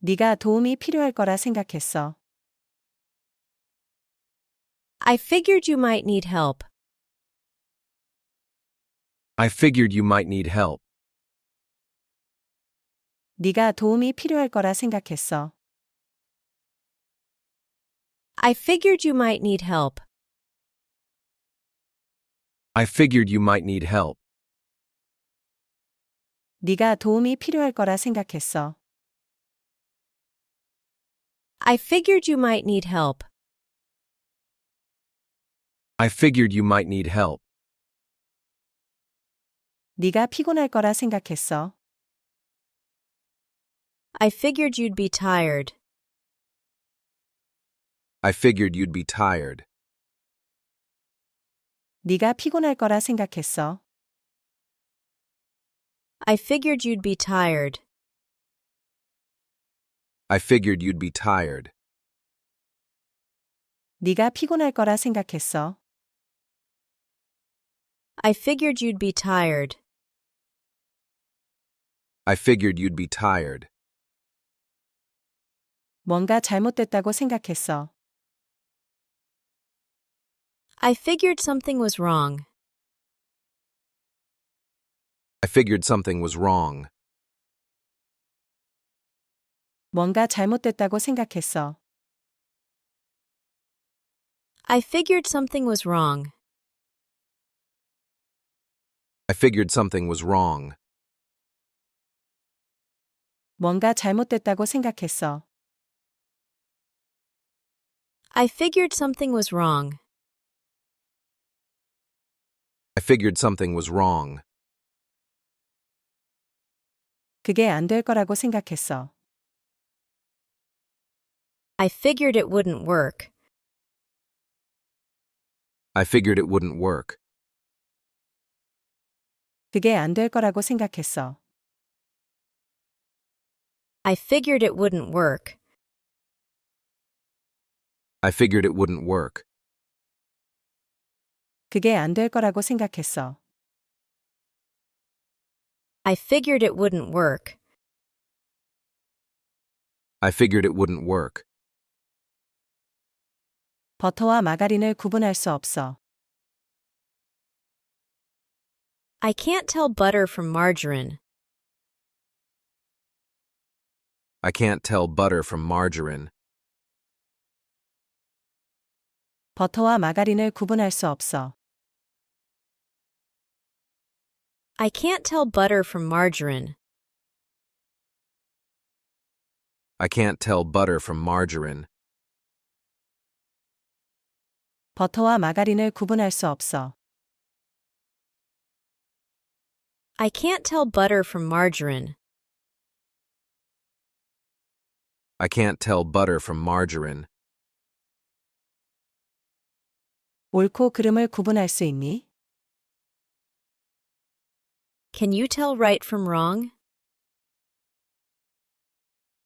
네가 도움이 필요할 거라 생각했어. I figured you might need help. I figured you might need help. 네가 도움이 필요할 거라 생각했어. I figured you might need help. I figured you might need help. 네가 도움이 필요할 거라 생각했어. I figured you might need help. I figured you might need help. 네가 피곤할 거라 생각했어. I figured you'd be tired. I figured you'd be tired. 네가 피곤할 거라 생각했어. I figured you'd be tired. I figured you'd be tired. 네가 피곤할 거라 생각했어. I figured you'd be tired. I figured you'd be tired. 뭔가 잘못됐다고 생각했어. I figured something was wrong. I figured something was wrong. 뭔가 잘못됐다고 생각했어. I figured something was wrong. I figured something was wrong. 뭔가 잘못됐다고 생각했어. I figured something was wrong. I figured something was wrong. 그게 안 될 거라고 생각했어. I figured it wouldn't work. I figured it wouldn't work. 그게 안 될 거라고 생각했어. I figured it wouldn't work. I figured it wouldn't work. 그게 안 될 거라고 생각했어. I figured it wouldn't work. I figured it wouldn't work. 버터와 마가린을 구분할 수 없어. I can't tell butter from margarine. I can't tell butter from margarine. 버터와 마가린을 구분할 수 없어. I can't tell butter from margarine. I can't tell butter from margarine. 버터와 마가린을 구분할 수 없어. I can't tell butter from margarine. I can't tell butter from margarine. 옳고 그름을 구분할 수 있니? Can you tell right from wrong?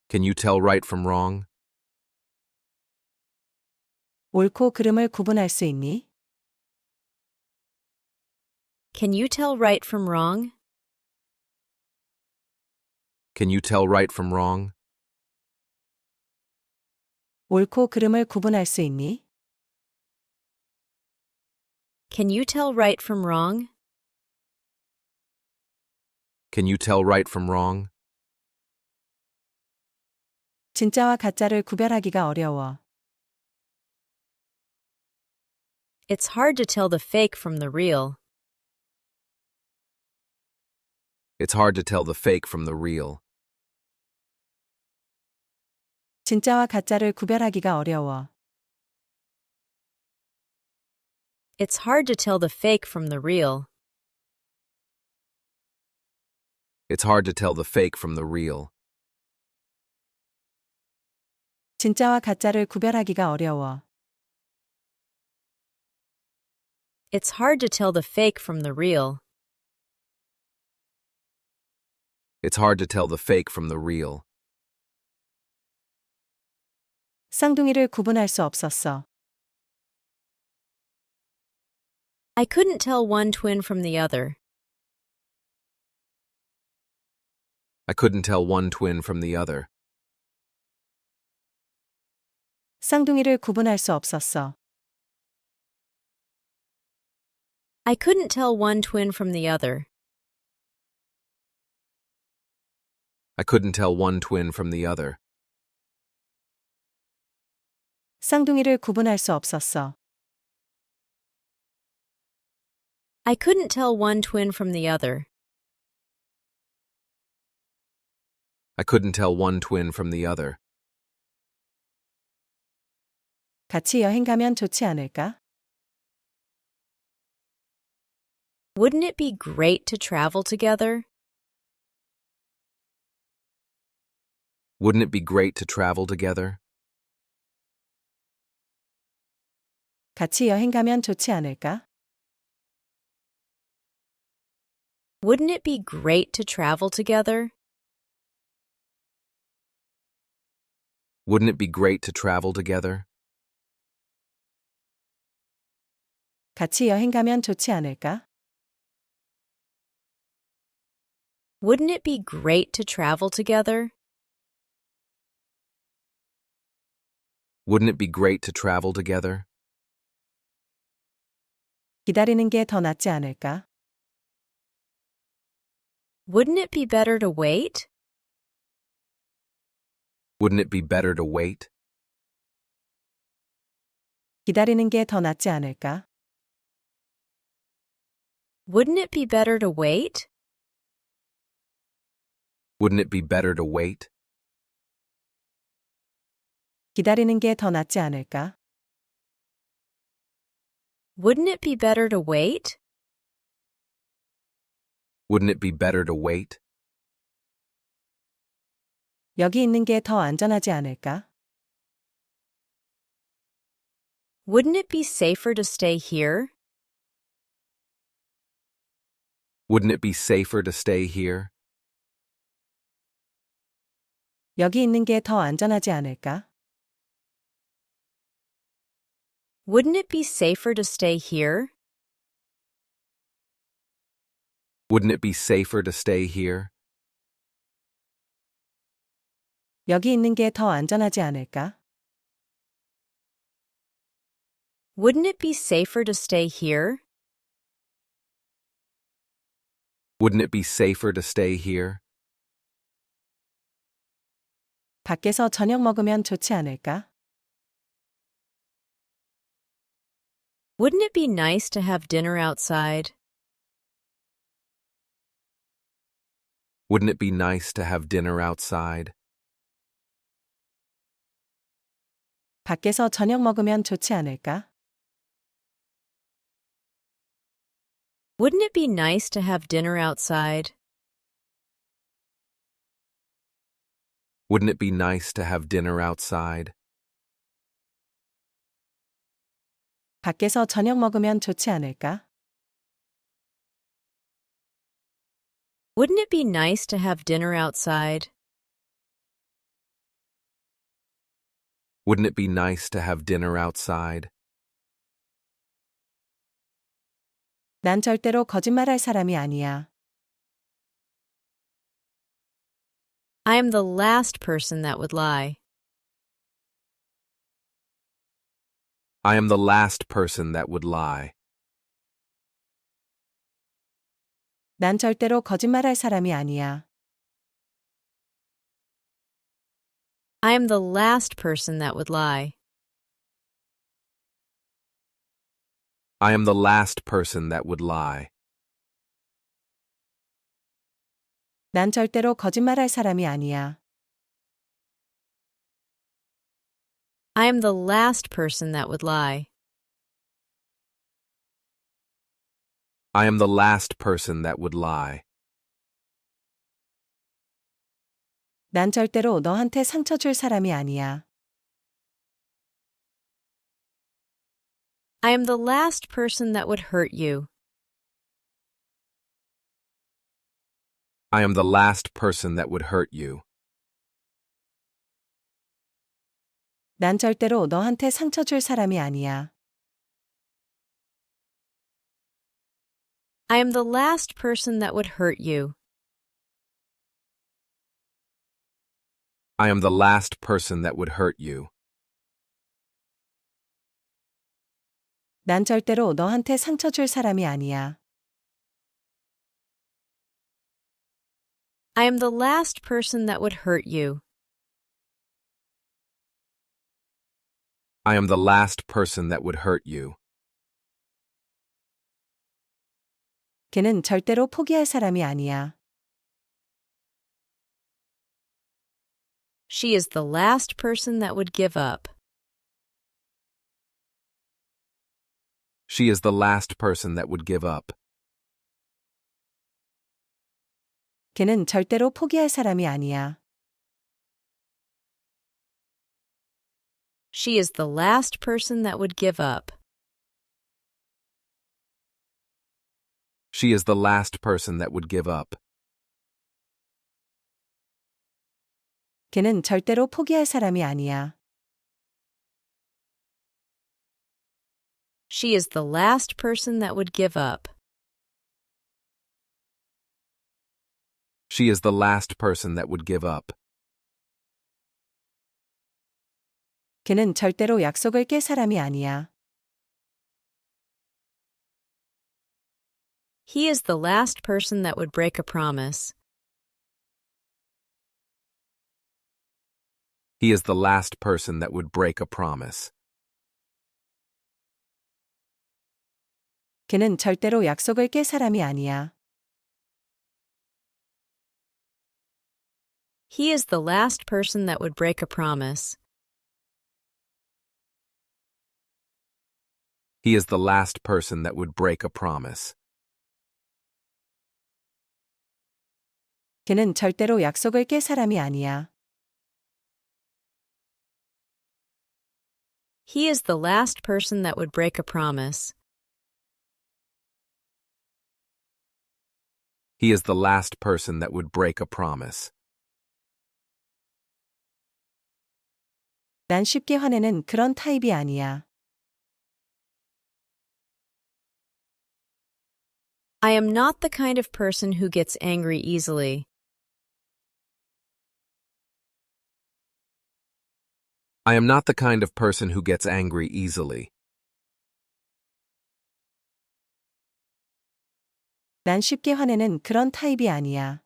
Can you tell right from wrong? 옳고 그름을 구분할 수 있니? Can you tell right from wrong? Can you tell right from wrong? 옳고 그름을 구분할 수 있니? Can you tell right from wrong? Can you tell right from wrong? 진짜와 가짜를 구별하기가 어려워. It's hard to tell the fake from the real. It's hard to tell the fake from the real. 진짜와 가짜를 구별하기가 어려워. It's hard to tell the fake from the real. It's hard to tell the fake from the real. 진짜와 가짜를 구별하기가 어려워. It's hard to tell the fake from the real. It's hard to tell the fake from the real. 쌍둥이를 구분할 수 없었어. I couldn't tell one twin from the other. I couldn't tell one twin from the other. 쌍둥이를 구분할 수 없었어. I couldn't tell one twin from the other. I couldn't tell one twin from the other. 쌍둥이를 구분할 수 없었어. I couldn't tell one twin from the other. I couldn't tell one twin from the other. 같이 여행 가면 좋지 않을까? Wouldn't it be great to travel together? Wouldn't it be great to travel together? 같이 여행 가면 좋지 않을까? Wouldn't it be great to travel together? Wouldn't it be great to travel together? 같이 여행 가면 좋지 않을까? Wouldn't it be great to travel together? Wouldn't it be great to travel together? 기다리는 게 더 낫지 않을까? Wouldn't it be better to wait? Wouldn't it be better to wait? 기다리는 게 더 낫지 않을까? Wouldn't it be better to wait? Wouldn't it be better to wait? 기다리는 게 더 낫지 않을까? Wouldn't it be better to wait? Wouldn't it be better to wait? 여기 있는 게 더 안전하지 않을까? Wouldn't it be safer to stay here? Wouldn't it be safer to stay here? 여기 있는 게 더 안전하지 않을까? Wouldn't it be safer to stay here? Wouldn't it be safer to stay here? 여기 있는 게 더 안전하지 않을까? Wouldn't it be safer to stay here? Wouldn't it be safer to stay here? 밖에서 저녁 먹으면 좋지 않을까? Wouldn't it be nice to have dinner outside? Wouldn't it be nice to have dinner outside? 밖에서 저녁 먹으면 좋지 않을까? Wouldn't it be nice to have dinner outside? Wouldn't it be nice to have dinner outside? 밖에서 저녁 먹으면 좋지 않을까? Wouldn't it be nice to have dinner outside? Wouldn't it be nice to have dinner outside? 난 절대로 거짓말할 사람이 아니야. I am the last person that would lie. I am the last person that would lie. 난 절대로 거짓말할 사람이 아니야. I am the last person that would lie. I am the last person that would lie. 난 절대로 거짓말할 사람이 아니야. I am the last person that would lie. I am the last person that would lie. 난 절대로 너한테 상처 줄 사람이 아니야. I am the last person that would hurt you. I am the last person that would hurt you. 난 절대로 너한테 상처 줄 사람이 아니야. I am the last person that would hurt you. I am the last person that would hurt you. 난 절대로 너한테 상처 줄 사람이 아니야. I am the last person that would hurt you. I am the last person that would hurt you. 걔는 절대로 포기할 사람이 아니야. She is the last person that would give up. She is the last person that would give up. 걔는 절대로 포기할 사람이 아니야. She is the last person that would give up. She is the last person that would give up. 걔는 절대로 포기할 사람이 아니야. She is the last person that would give up. She is the last person that would give up. 걔는 절대로 약속을 깰 사람이 아니야. He is the last person that would break a promise. He is the last person that would break a promise. 걔는 절대로 약속을 깰 사람이 아니야. He is the last person that would break a promise. He is the last person that would break a promise. 걔는 절대로 약속을 깰 사람이 아니야. He is the last person that would break a promise. He is the last person that would break a promise. 난 쉽게 화내는 그런 타입이 아니야. I am not the kind of person who gets angry easily. I am not the kind of person who gets angry easily. 난 쉽게 화내는 그런 타입이 아니야.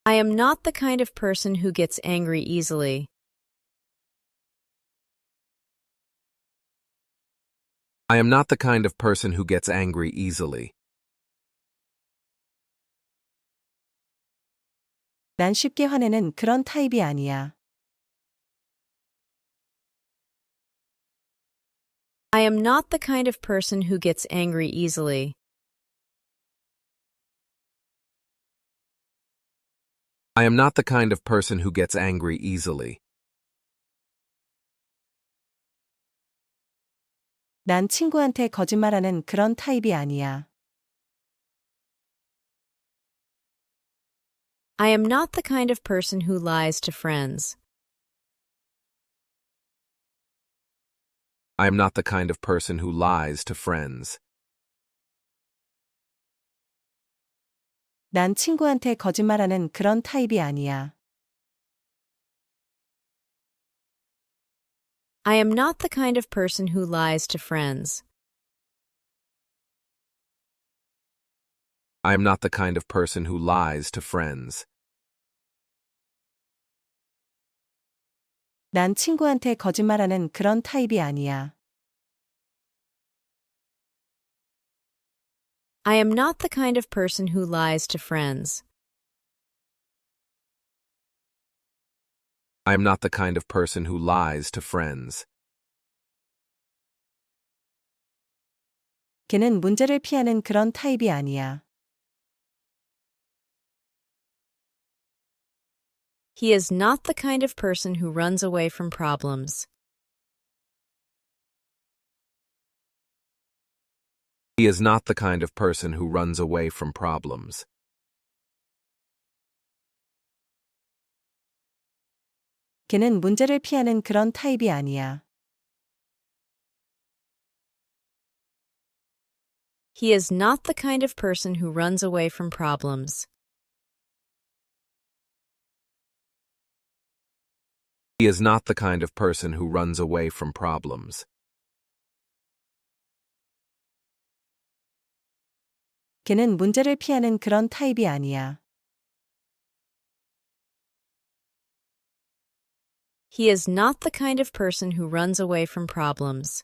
I am not the kind of person who gets angry easily. I am not the kind of person who gets angry easily. 난 쉽게 화내는 그런 타입이 아니야. I am not the kind of person who gets angry easily. I am not the kind of person who gets angry easily. 난 친구한테 거짓말하는 그런 타입이 아니야. I am not the kind of person who lies to friends. I am not the kind of person who lies to friends. 난 친구한테 거짓말하는 그런 타입이 아니야. I am not the kind of person who lies to friends. I am not the kind of person who lies to friends. 난 친구한테 거짓말하는 그런 타입이 아니야. I am not the kind of person who lies to friends. I am not the kind of person who lies to friends. 걔는 문제를 피하는 그런 타입이 아니야. He is not the kind of person who runs away from problems. He is not the kind of person who runs away from problems. 걔는 문제를 피하는 그런 타입이 아니야. He is not the kind of person who runs away from problems. He is not the kind of person who runs away from problems. 걔는 문제를 피하는 그런 타입이 아니야. He is not the kind of person who runs away from problems.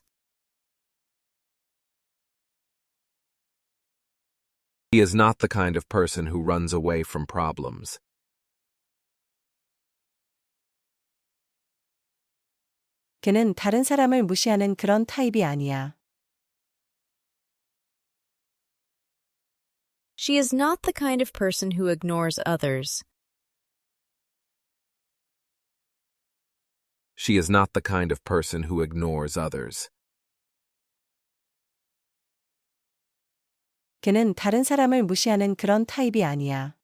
He is not the kind of person who runs away from problems. 걔는 다른 사람을 무시하는 그런 타입이 아니야. She is not the kind of person who ignores others. She is not the kind of person who ignores others. 걔는 다른 사람을 무시하는 그런 타입이 아니야.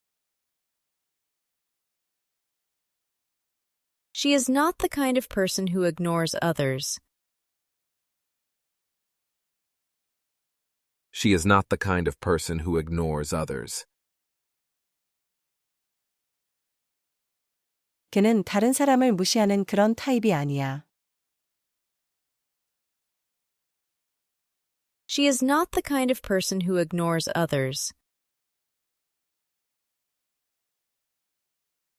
She is not the kind of person who ignores others. She is not the kind of person who ignores others. 걔는 다른 사람을 무시하는 그런 타입이 아니야. She is not the kind of person who ignores others.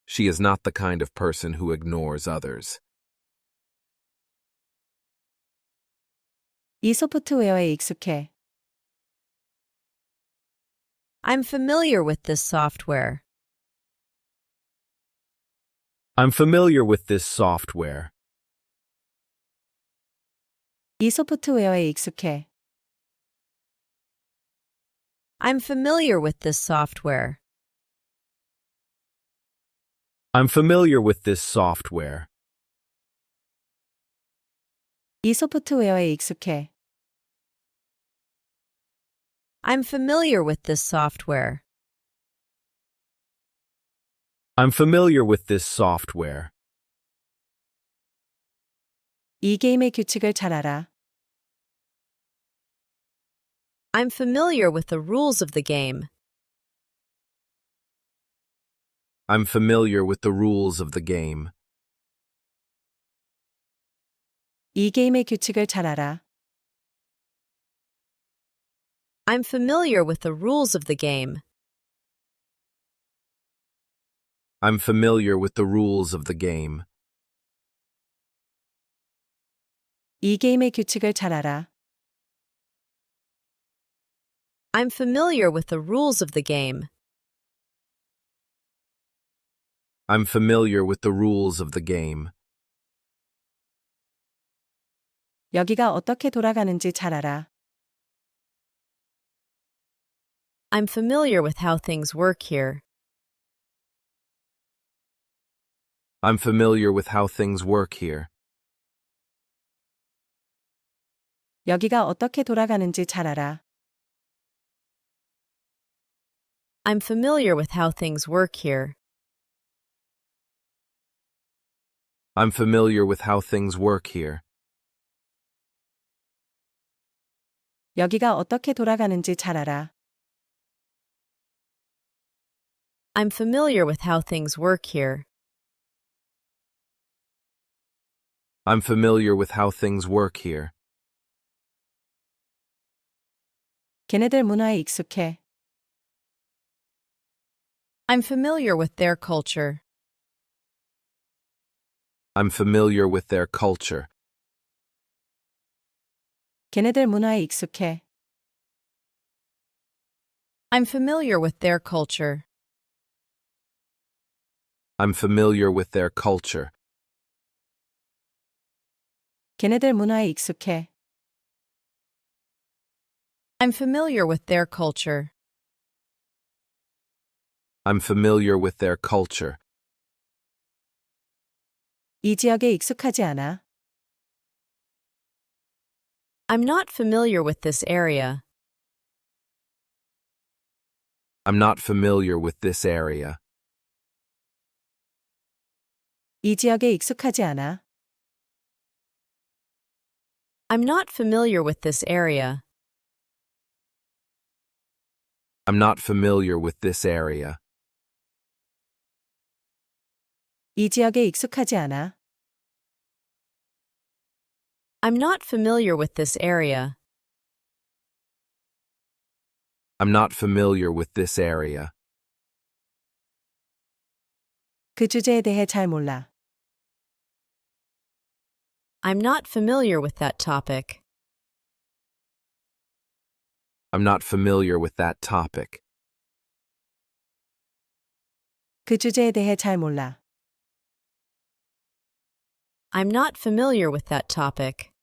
She is not the kind of person who ignores others. 이 소프트웨어에 익숙해. I'm familiar with this software. I'm familiar with this software. 이 소프트웨어에 익숙해. I'm familiar with this software. I'm familiar with this software. 이 소프트웨어에 익숙해. I'm familiar with this software. I'm familiar with this software. 이 게임의 규칙을 잘 알아. I'm familiar with the rules of the game. I'm familiar with the rules of the game. 이 게임의 규칙을 잘 알아. I'm familiar with the rules of the game. I'm familiar with the rules of the game. 이 게임의 규칙을 잘 알아. I'm familiar with the rules of the game. I'm familiar with the rules of the game. 여기가 어떻게 돌아가는지 잘 알아. I'm familiar with how things work here. I'm familiar with how things work here. 여기가 어떻게 돌아가는지 잘 알아. I'm familiar with how things work here. I'm familiar with how things work here. 여기가 어떻게 돌아가는지 잘 알아. I'm familiar with how things work here. I'm familiar with how things work here. 걔네들 문화에 익숙해. I'm familiar with their culture. I'm familiar with their culture. 걔네들 문화에 익숙해. I'm familiar with their culture. I'm familiar with their culture. 걔네들 문화에 익숙해. I'm familiar with their culture. I'm familiar with their culture. 이 지역에 익숙하지 않아. I'm not familiar with this area. I'm not familiar with this area. 이 지역에 익숙하지 않아. I'm not familiar with this area. I'm not familiar with this area. 이 지역에 익숙하지 않아. I'm not familiar with this area. I'm not familiar with this area. 그 주제에 대해 잘 몰라. I'm not familiar with that topic. I'm not familiar with that topic. 그 주제에 대해 잘 몰라. I'm not familiar with that topic.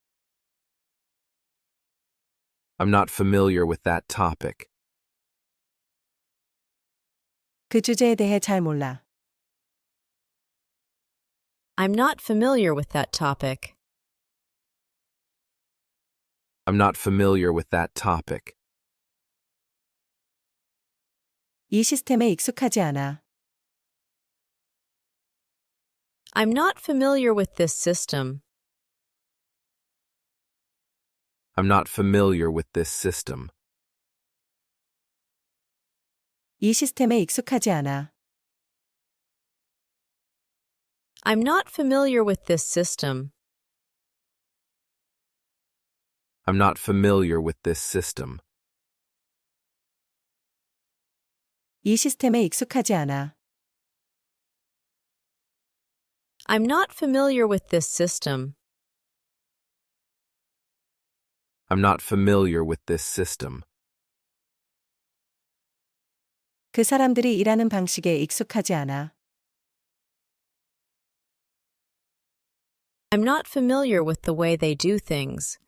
I'm not familiar with that topic. 그 주제에 대해 잘 몰라. I'm not familiar with that topic. I'm not familiar with that topic. 이 시스템에 익숙하지 않아. I'm not familiar with this system. I'm not familiar with this system. 이 시스템에 익숙하지 않아. I'm not familiar with this system. I'm not familiar with this system. 이 시스템에 익숙하지 않아. I'm not familiar with this system. I'm not familiar with this system. 그 사람들이 일하는 방식에 익숙하지 않아. I'm not familiar with the way they do things.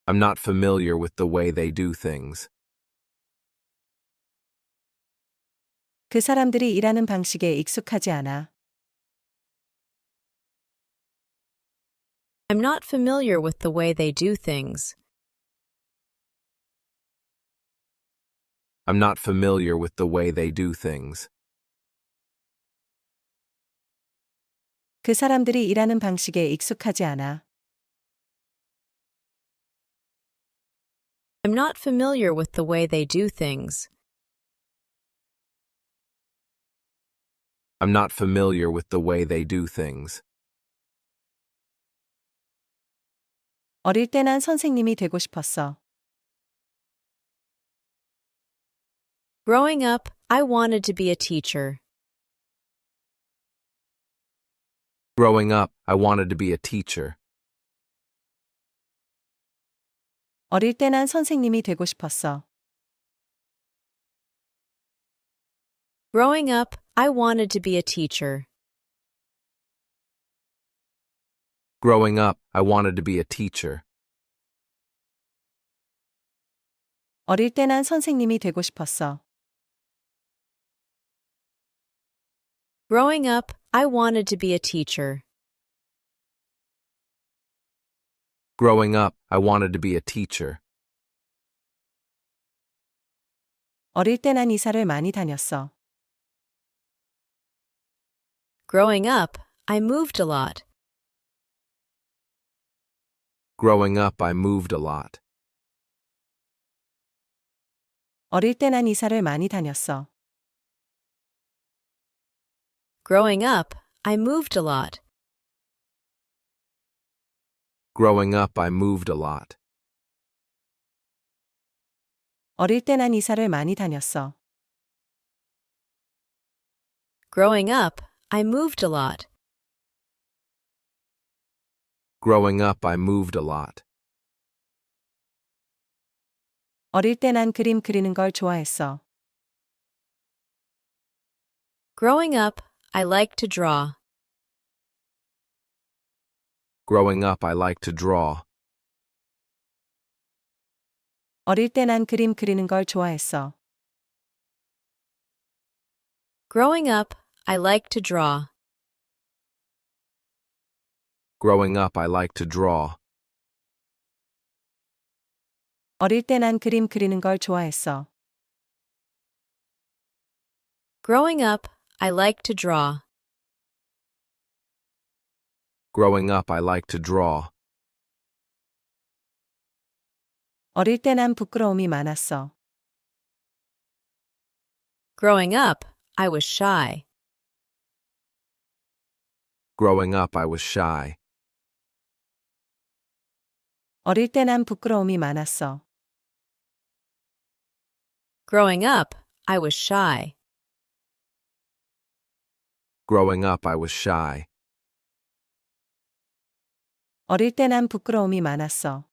I'm not familiar with the way they do things. 그 사람들이 일하는 방식에 익숙하지 않아. I'm not familiar with the way they do things. I'm not familiar with the way they do things. 그 사람들이 일하는 방식에 익숙하지 않아. I'm not familiar with the way they do things. I'm not familiar with the way they do things. 어릴 때 난 선생님이 되고 싶었어. Growing up, I wanted to be a teacher. Growing up, I wanted to be a teacher. 어릴 때 난 선생님이 되고 싶었어. Growing up, I wanted to be a teacher. Growing up, I wanted to be a teacher. 어릴 때 난 선생님이 되고 싶었어. Growing up, I wanted to be a teacher. Growing up, I wanted to be a teacher. 어릴 때 난 이사를 많이 다녔어. Growing up, I moved a lot. Growing up, I moved a lot. 어릴 때 난 이사를 많이 다녔어. Growing up, I moved a lot. Growing up, I moved a lot. 어릴 때 난 이사를 많이 다녔어. Growing up, I moved a lot. Growing up, I moved a lot. 어릴 때 난 그림 그리는 걸 좋아했어. Growing up, I liked to draw. Growing up, I liked to draw. 어릴 때 난 그림 그리는 걸 좋아했어. Growing up, I liked to draw. Growing up, I liked to draw. 어릴 때 난 그림 그리는 걸 좋아했어. Growing up, I liked to draw. Growing up, I liked to draw. 어릴 때 난 부끄러움이 많았어. Growing up, I was shy. Growing up, I was shy. 어릴 때 난 부끄러움이 많았어. Growing up, I was shy. Growing up, I was shy. 어릴 때 난 부끄러움이 많았어.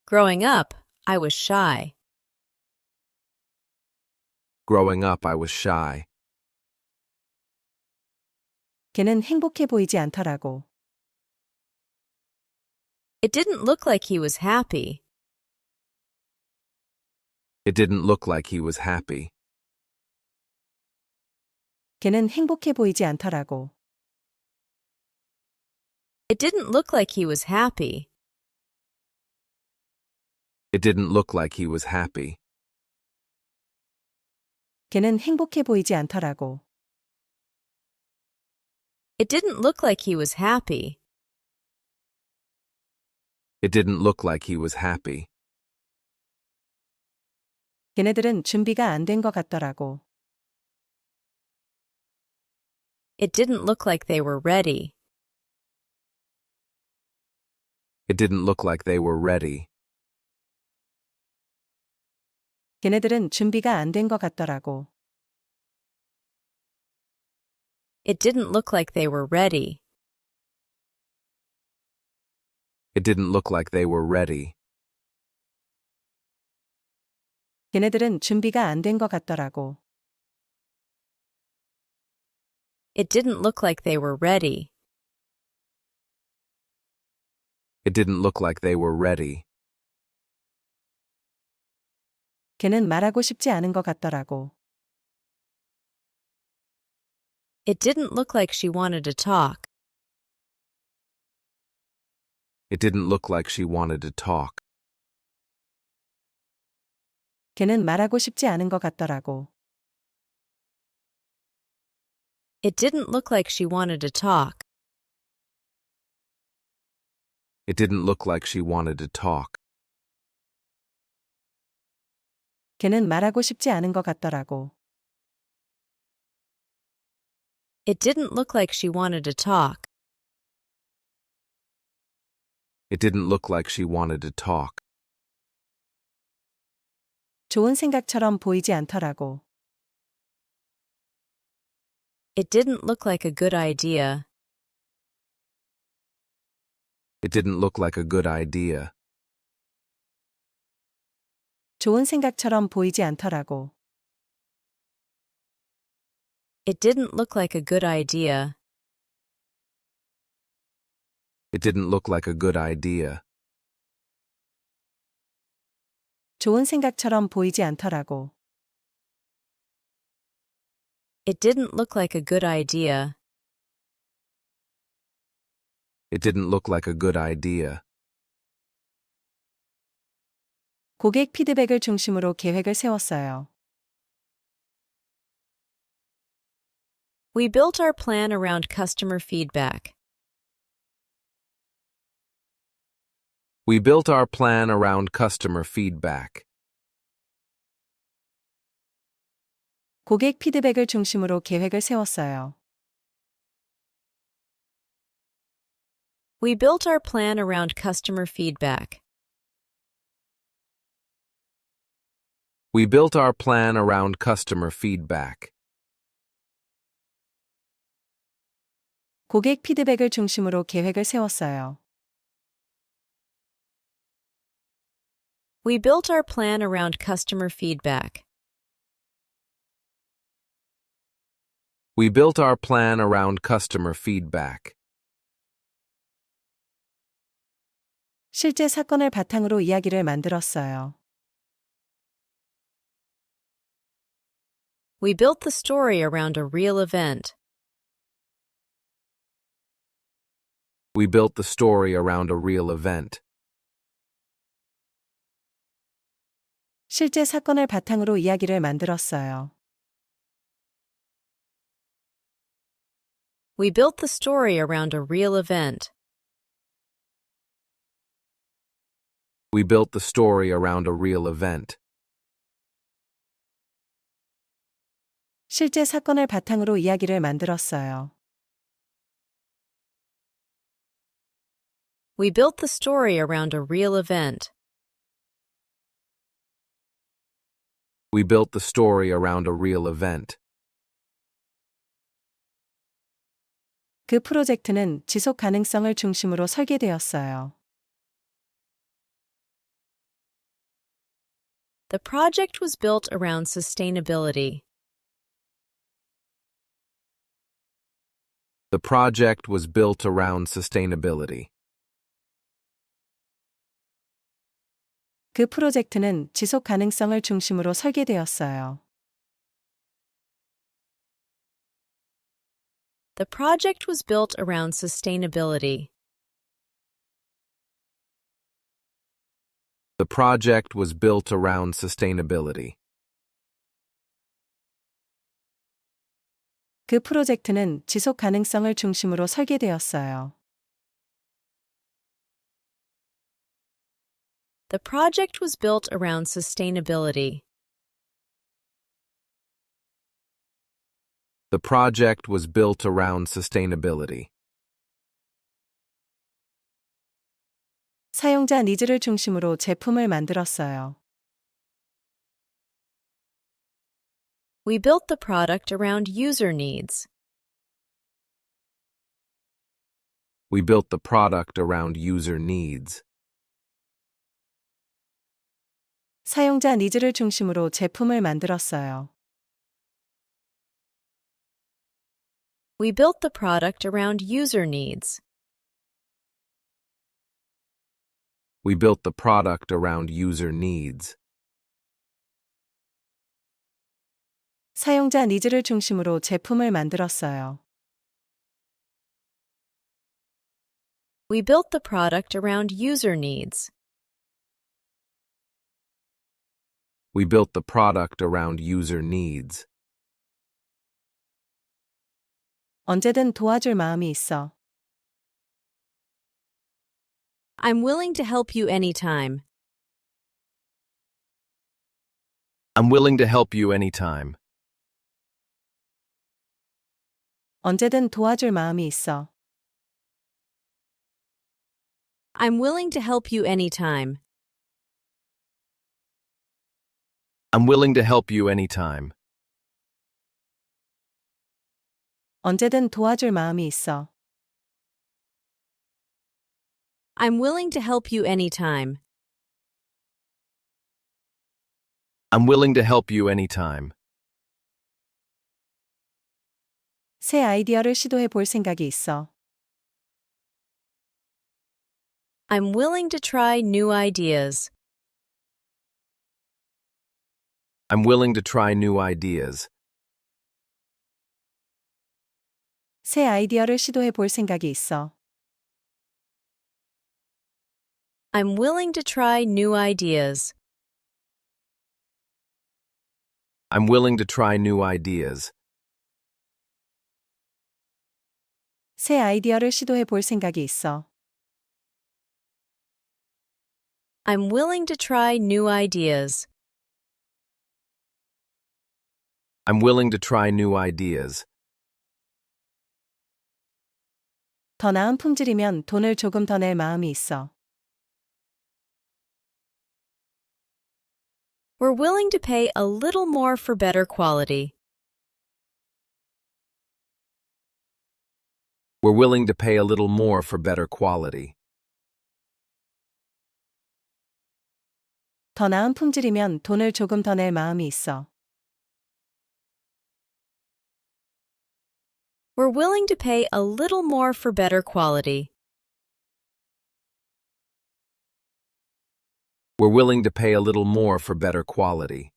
Growing up, I was shy. Growing up, I was shy. 걔는 행복해 보이지 않더라고. It didn't look like he was happy. It didn't look like he was happy. 걔는 행복해 보이지 않더라고. It didn't look like he was happy. It didn't look like he was happy. 걔는 행복해 보이지 않더라고. It didn't look like he was happy. It didn't look like he was happy. 걔네들은 준비가 안 된 것 같더라고. It didn't look like they were ready. It didn't look like they were ready. 걔네들은 준비가 안 된 것 같더라고. It didn't look like they were ready. It didn't look like they were ready. 걔네들은 준비가 안 된 것 같더라고. It didn't look like they were ready. It didn't look like they were ready. 걔는 말하고 싶지 않은 것 같더라고. It didn't look like she wanted to talk. It didn't look like she wanted to talk. 걔는 말하고 싶지 않은 것 같더라고. It didn't look like she wanted to talk. It didn't look like she wanted to talk. 걔는 말하고 싶지 않은 것 같더라고. It didn't look like she wanted to talk. It didn't look like she wanted to talk. 좋은 생각처럼 보이지 않더라고. It didn't look like a good idea. It didn't look like a good idea. 좋은 생각처럼 보이지 않더라고. It didn't look like a good idea. It didn't look like a good idea. 좋은 생각처럼 보이지 않더라고. It didn't look like a good idea. It didn't look like a good idea. 고객 피드백을 중심으로 계획을 세웠어요. We built our plan around customer feedback. We built our plan around customer feedback. 고객 피드백을 중심으로 계획을 세웠어요. We built our plan around customer feedback. We built our plan around customer feedback. 고객 피드백을 중심으로 계획을 세웠어요. We built our plan around customer feedback. We built our plan around customer feedback. 실제 사건을 바탕으로 이야기를 만들었어요. We built the story around a real event. We built the story around a real event. 실제 사건을 바탕으로 이야기를 만들었어요. We built the story around a real event. We built the story around a real event. 실제 사건을 바탕으로 이야기를 만들었어요. We built the story around a real event. We built the story around a real event. 그 프로젝트는 지속 가능성을 중심으로 설계되었어요. The project was built around sustainability. The project was built around sustainability. 그 프로젝트는 지속 가능성을 중심으로 설계되었어요. The project was built around sustainability. The project was built around sustainability. 그 프로젝트는 지속 가능성을 중심으로 설계되었어요. The project was built around sustainability. The project was built around sustainability. 사용자 니즈를 중심으로 제품을 만들었어요. We built the product around user needs. We built the product around user needs. 사용자 니즈를 중심으로 제품을 만들었어요. We built the product around user needs. We built the product around user needs. 사용자 니즈를 중심으로 제품을 만들었어요. We built the product around user needs. We built the product around user needs. 언제든 도와줄 마음이 있어. I'm willing to help you anytime. I'm willing to help you anytime. 언제든 도와줄 마음이 있어. I'm willing to help you anytime. I'm willing to help you anytime. 언제든 도와줄 마음이 있어. I'm willing to help you anytime. I'm willing to help you anytime. 새 아이디어를 시도해 볼 생각이 있어. I'm willing to try new ideas. I'm willing to try new ideas. 새 아이디어를 시도해 볼 생각이 있어. I'm willing to try new ideas. I'm willing to try new ideas. 새 아이디어를 시도해 볼 생각이 있어. I'm willing to try new ideas. I'm willing to try new ideas. 더 나은 품질이면 돈을 조금 더 낼 마음이 있어. We're willing to pay a little more for better quality. We're willing to pay a little more for better quality. 더 나은 품질이면 돈을 조금 더 낼 마음이 있어. We're willing to pay a little more for better quality. We're willing to pay a little more for better quality.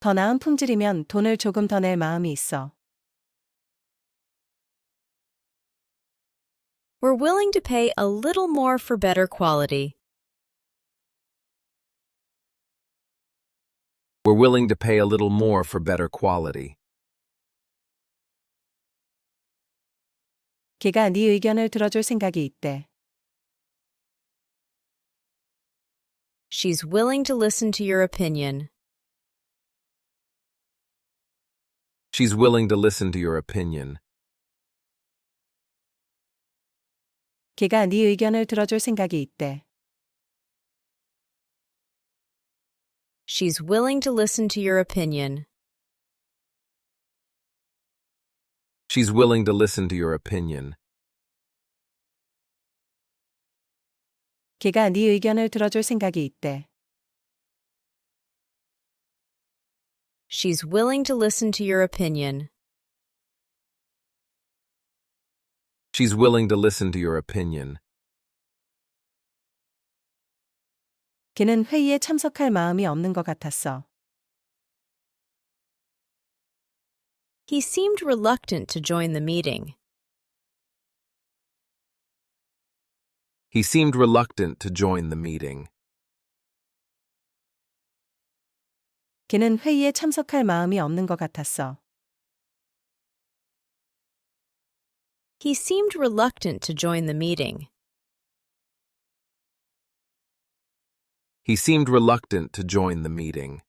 더 나은 품질이면 돈을 조금 더 낼 마음이 있어. We're willing to pay a little more for better quality. We're willing to pay a little more for better quality. 걔가 네 의견을 들어줄 생각이 있대. She's willing to listen to your opinion. She's willing to listen to your opinion. 걔가 네 의견을 들어줄 생각이 있대. She's willing to listen to your opinion. She's willing to listen to your opinion. 걔가 네 의견을 들어줄 생각이 있대. She's willing to listen to your opinion. She's willing to listen to your opinion. 걔는 회의에 참석할 마음이 없는 것 같았어. He seemed reluctant to join the meeting. He seemed reluctant to join the meeting. 걔는 회의에 참석할 마음이 없는 것 같았어. He seemed reluctant to join the meeting. He seemed reluctant to join the meeting.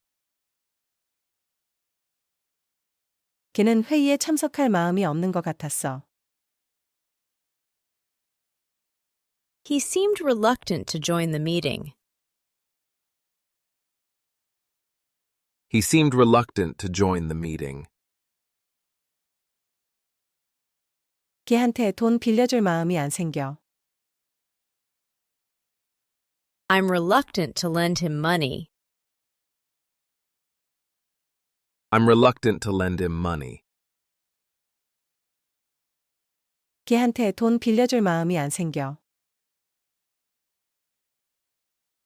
걔는 회의에 참석할 마음이 없는 것 같았어. He seemed reluctant to join the meeting. He seemed reluctant to join the meeting. 걔한테 돈 빌려줄 마음이 안 생겨. I'm reluctant to lend him money. I'm reluctant to lend him money. 걔한테 돈 빌려줄 마음이 안 생겨.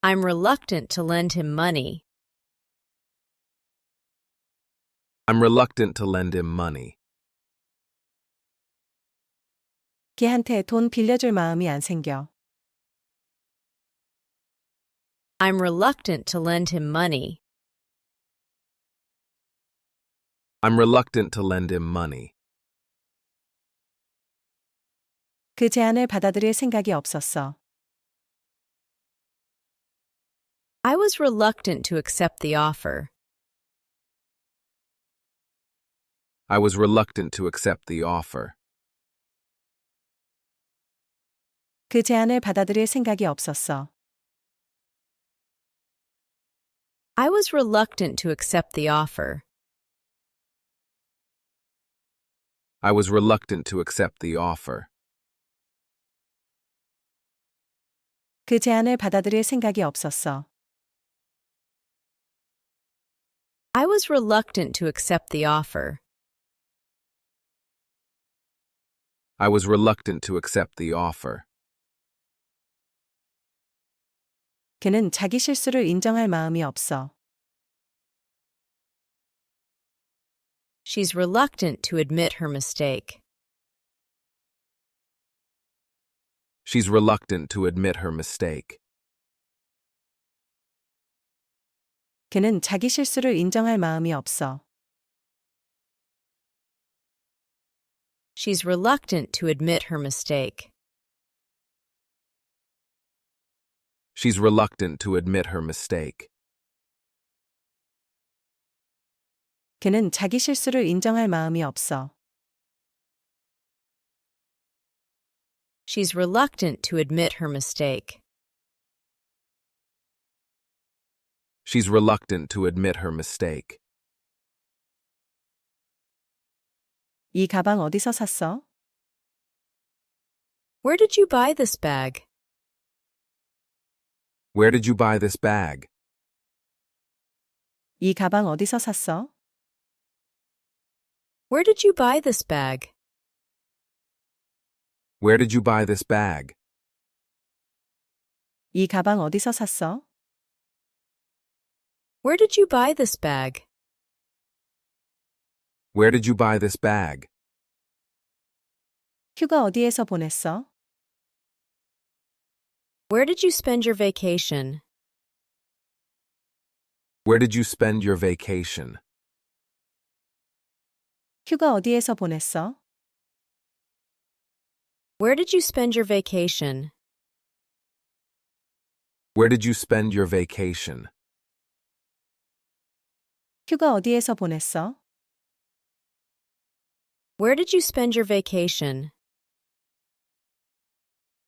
I'm reluctant to lend him money. I'm reluctant to lend him money. 걔한테 돈 빌려줄 마음이 안 생겨. I'm reluctant to lend him money. I'm reluctant to lend him money. 그 제안을 받아들일 생각이 없었어. I was reluctant to accept the offer. I was reluctant to accept the offer. 그 제안을 받아들일 생각이 없었어. I was reluctant to accept the offer. I was reluctant to accept the offer. 그 제안을 받아들일 생각이 없었어. I was reluctant to accept the offer. I was reluctant to accept the offer. 걔는 자기 실수를 인정할 마음이 없어. She's reluctant to admit her mistake. She's reluctant to admit her mistake. 걔는 자기 실수를 인정할 마음이 없어. She's reluctant to admit her mistake. She's reluctant to admit her mistake. 걔는 자기 실수를 인정할 마음이 없어. She's reluctant to admit her mistake. She's reluctant to admit her mistake. 이 가방 어디서 샀어? Where did you buy this bag? Where did you buy this bag? 이 가방 어디서 샀어? Where did you buy this bag? Where did you buy this bag? 이 가방 어디서 샀어? Where did you buy this bag? Where did you buy this bag? 휴가 어디에서 보냈어? Where did you spend your vacation? Where did you spend your vacation? 휴가 어디에서 보냈어? Where did you spend your vacation? Where did you spend your vacation? 휴가 어디에서 보냈어? Where did you spend your vacation?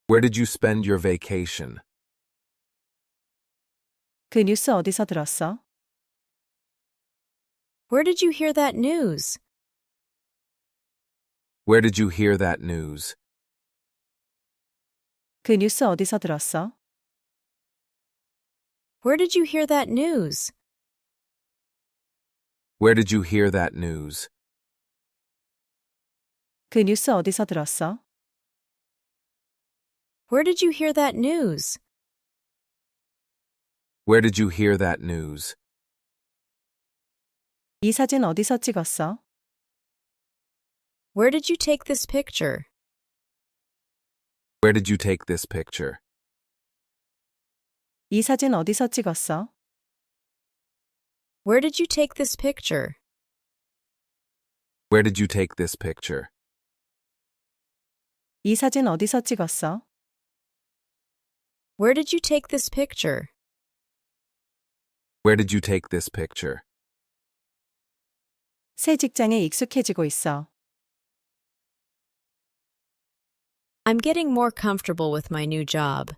Where did you spend your vacation? 그 뉴스 어디서 들었어? Where did you hear that news? Where did you hear that news? 그 뉴스 어디서 들었어? Where did you hear that news? Where did you hear that news? 그 뉴스 어디서 들었어? Where did you hear that news? Where did you hear that news? 이 사진 어디서 찍었어? Where did you take this picture? Where did you take this picture? 이 사진 어디서 찍었어? Where did you take this picture? Where did you take this picture? 이 사진 어디서 찍었어? Where did you take this picture? Where did you take this picture? 새 직장에 익숙해지고 있어. I'm getting more comfortable with my new job.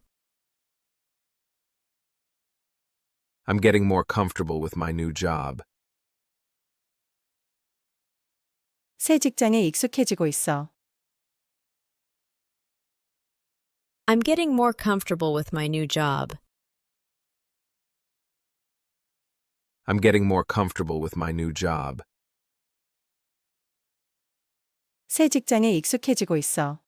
I'm getting more comfortable with my new job. 새 직장에 익숙해지고 있어. I'm getting more comfortable with my new job. I'm getting more comfortable with my new job. 새 직장에 익숙해지고 있어.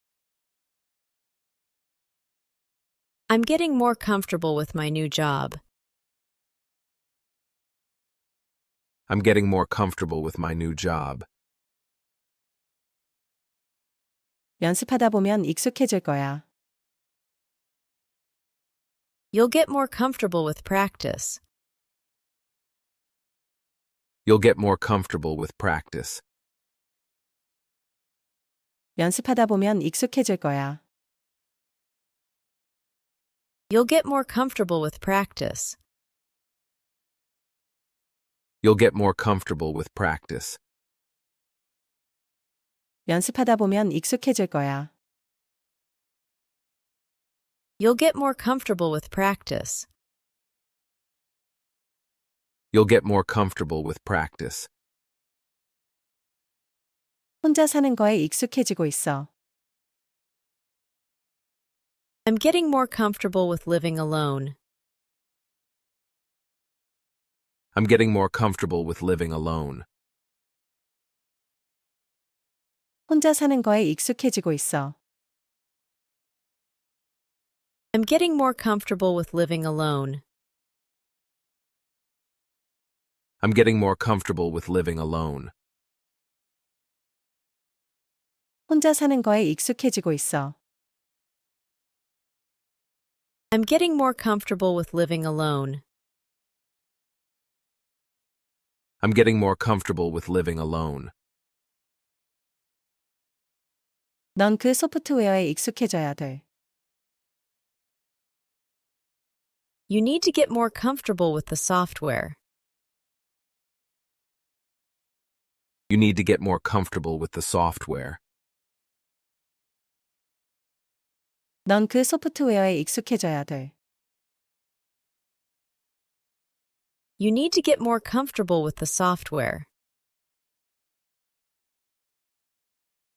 I'm getting more comfortable with my new job. I'm getting more comfortable with my new job. 연습하다 보면 익숙해질 거야. You'll get more comfortable with practice. You'll get more comfortable with practice. 연습하다 보면 익숙해질 거야. You'll get more comfortable with practice. You'll get more comfortable with practice. 연습하다 보면 익숙해질 거야. You'll get more comfortable with practice. You'll get more comfortable with practice. 혼자 사는 거에 익숙해지고 있어. I'm getting more comfortable with living alone. I'm getting more comfortable with living alone. 혼자 사는 거에 익숙해지고 있어. I'm getting more comfortable with living alone. I'm getting more comfortable with living alone. 혼자 사는 거에 익숙해지고 있어. I'm getting more comfortable with living alone. I'm getting more comfortable with living alone. 넌 그 소프트웨어에 익숙해져야 돼. You need to get more comfortable with the software. You need to get more comfortable with the software. 넌 그 소프트웨어에 익숙해져야 돼. You need to get more comfortable with the software.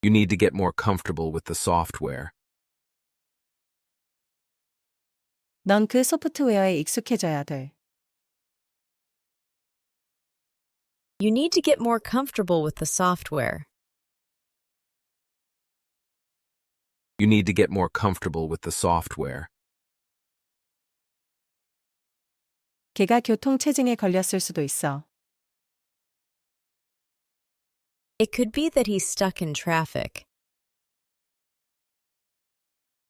You need to get more comfortable with the software. 넌 그 소프트웨어에 익숙해져야 돼. You need to get more comfortable with the software. You need to get more comfortable with the software. 걔가 교통체증에 걸렸을 수도 있어. It could be that he's stuck in traffic.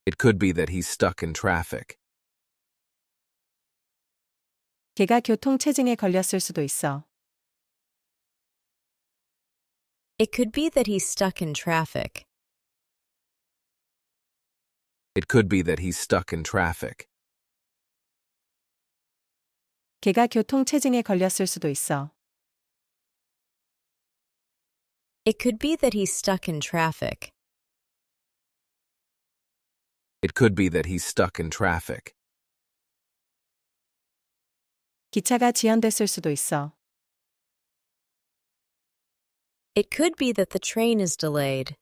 It could be that he's stuck in traffic. 걔가 교통체증에 걸렸을 수도 있어. It could be that he's stuck in traffic. It could be that he's stuck in traffic. 걔가 교통체증에 걸렸을 수도 있어. It could be that he's stuck in traffic. It could be that he's stuck in traffic. 기차가 지연됐을 수도 있어. It could be that the train is delayed.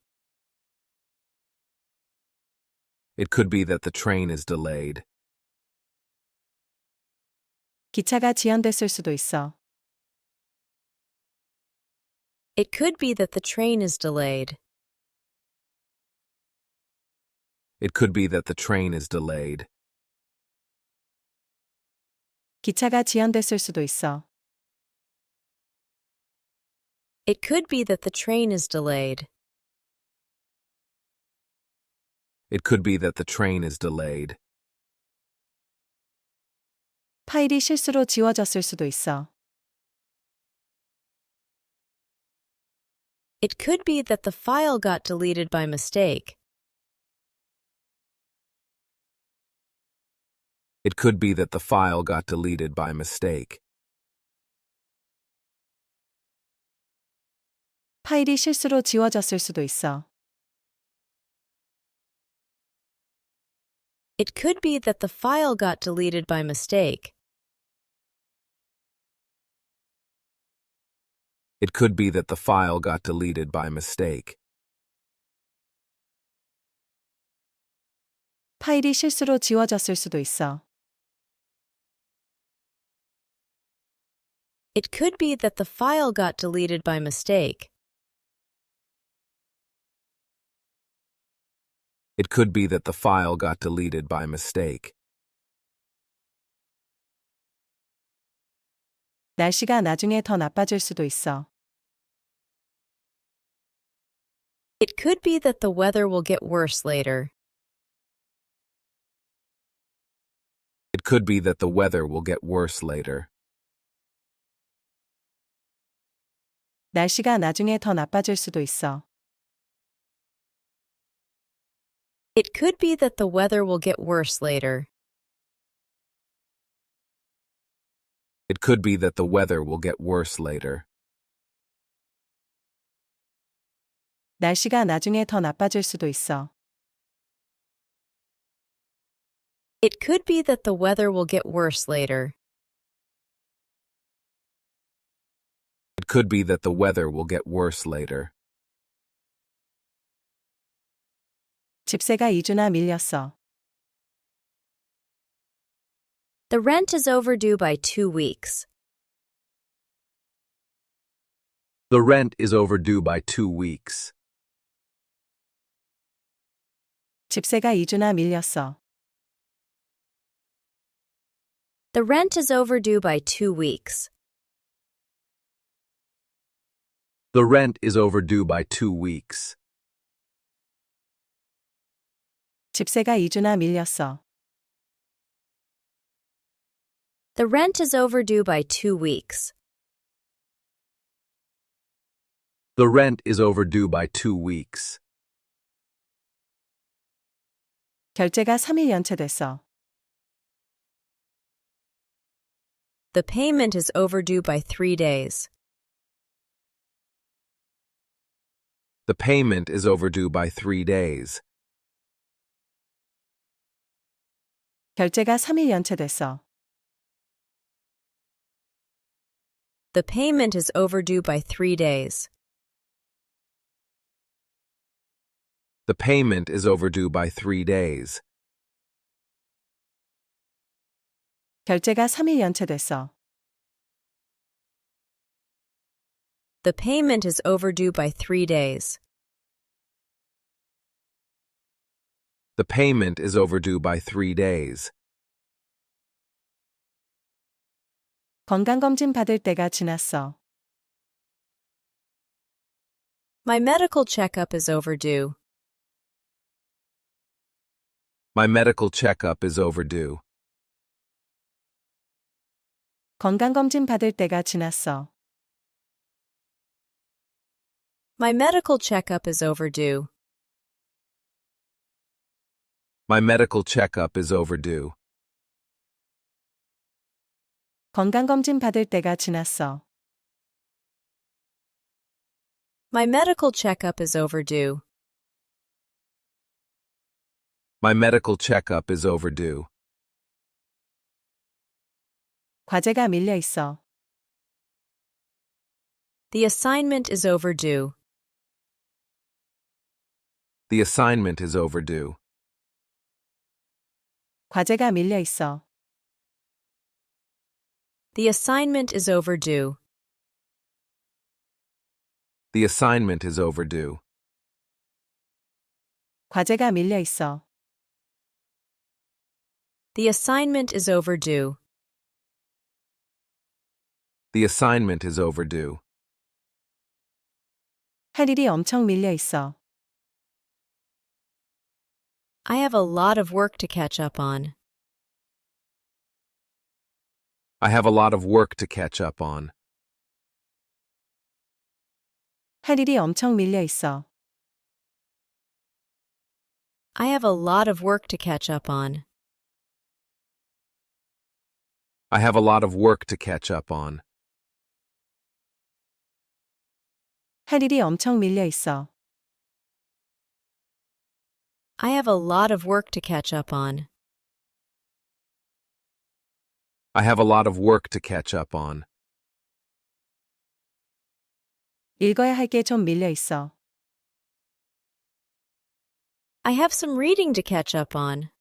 It could be that the train is delayed. 기차가 지연됐을 수도 있어. It could be that the train is delayed. It could be that the train is delayed. 기차가 지연됐을 수도 있어. It could be that the train is delayed. It could be that the train is delayed. 파일이 실수로 지워졌을 수도 있어. It could be that the file got deleted by mistake. It could be that the file got deleted by mistake. 파일이 실수로 지워졌을 수도 있어. It could be that the file got deleted by mistake. It could be that the file got deleted by mistake. 파일이 실수로 지워졌을 수도 있어. It could be that the file got deleted by mistake. It could be that the file got deleted by mistake. 날씨가 나중에 더 나빠질 수도 있어. It could be that the weather will get worse later. It could be that the weather will get worse later. 날씨가 나중에 더 나빠질 수도 있어. It could be that the weather will get worse later. It could be that the weather will get worse later. 날씨가 나중에 더 나빠질 수도 있어. It could be that the weather will get worse later. It could be that the weather will get worse later. 집세가 2주나 밀렸어. The rent is overdue by 2 weeks. The rent is overdue by 2 weeks. 집세가 2주나 밀렸어. The rent is overdue by 2 weeks. The rent is overdue by 2 weeks. 집세가 2주나 밀렸어. The rent is overdue by 2 weeks. The rent is overdue by 2 weeks. 결제가 3일 연체됐어. The payment is overdue by 3 days. The payment is overdue by 3 days. 결제가 3일 연체됐어. The payment is overdue by 3 days. The payment is overdue by 3 days. 결제가 3일 연체됐어. The payment is overdue by 3 days. The payment is overdue by 3 days. 건강검진 받을 때가 지났어. My medical checkup is overdue. My medical checkup is overdue. 건강검진 받을 때가 지났어. My medical checkup is overdue. My medical checkup is overdue. 건강검진 받을 때가 지났어. My medical checkup is overdue. My medical checkup is overdue. 과제가 밀려 있어. The assignment is overdue. The assignment is overdue. 과제가 밀려 있어. The assignment is overdue. The assignment is overdue. 과제가 밀려 있어. The assignment is overdue. The assignment is overdue. 할 일이 엄청 밀려 있어. I have a lot of work to catch up on. I have a lot of work to catch up on. 할 일이 엄청 밀려 있어. I have a lot of work to catch up on. I have a lot of work to catch up on. 할 일이 엄청 밀려 있어. I have a lot of work to catch up on. I have a lot of work to catch up on. 읽어야 할 게 좀 밀려 있어. I have some reading to catch up on.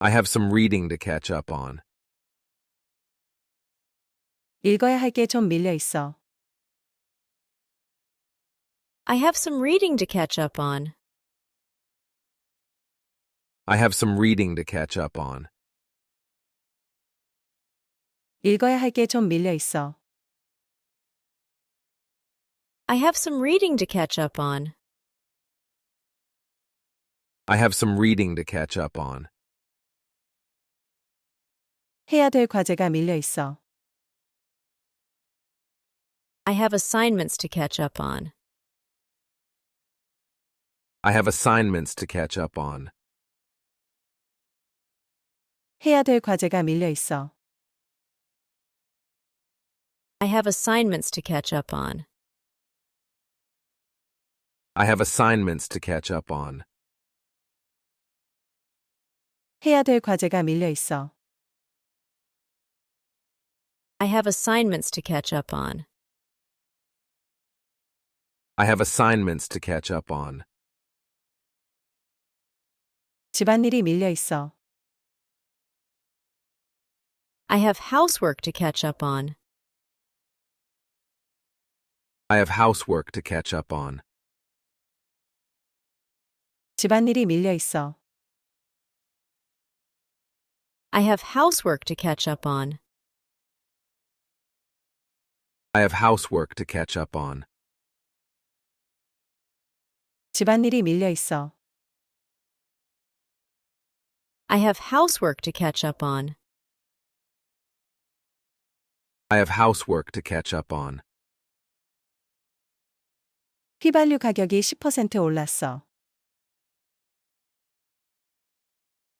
I have some reading to catch up on. 읽어야 할 게 좀 밀려 있어. I have some reading to catch up on. I have some reading to catch up on. 읽어야 할 게 좀 밀려 있어. I have some reading to catch up on. I have some reading to catch up on. 해야 될 과제가 밀려 있어. I have assignments to catch up on. I have assignments to catch up on. 해야 될 과제가 밀려 있어. I have assignments to catch up on. I have assignments to catch up on. 해야 될 과제가 밀려 있어. I have assignments to catch up on. I have assignments to catch up on. 집안일이 밀려 있어. I have housework to catch up on. I have housework to catch up on. 집안일이 밀려 있어. I have housework to catch up on. I have housework to catch up on. 집안일이 밀려 있어. I have housework to catch up on. I have housework to catch up on. 휘발유 가격이 10% 올랐어.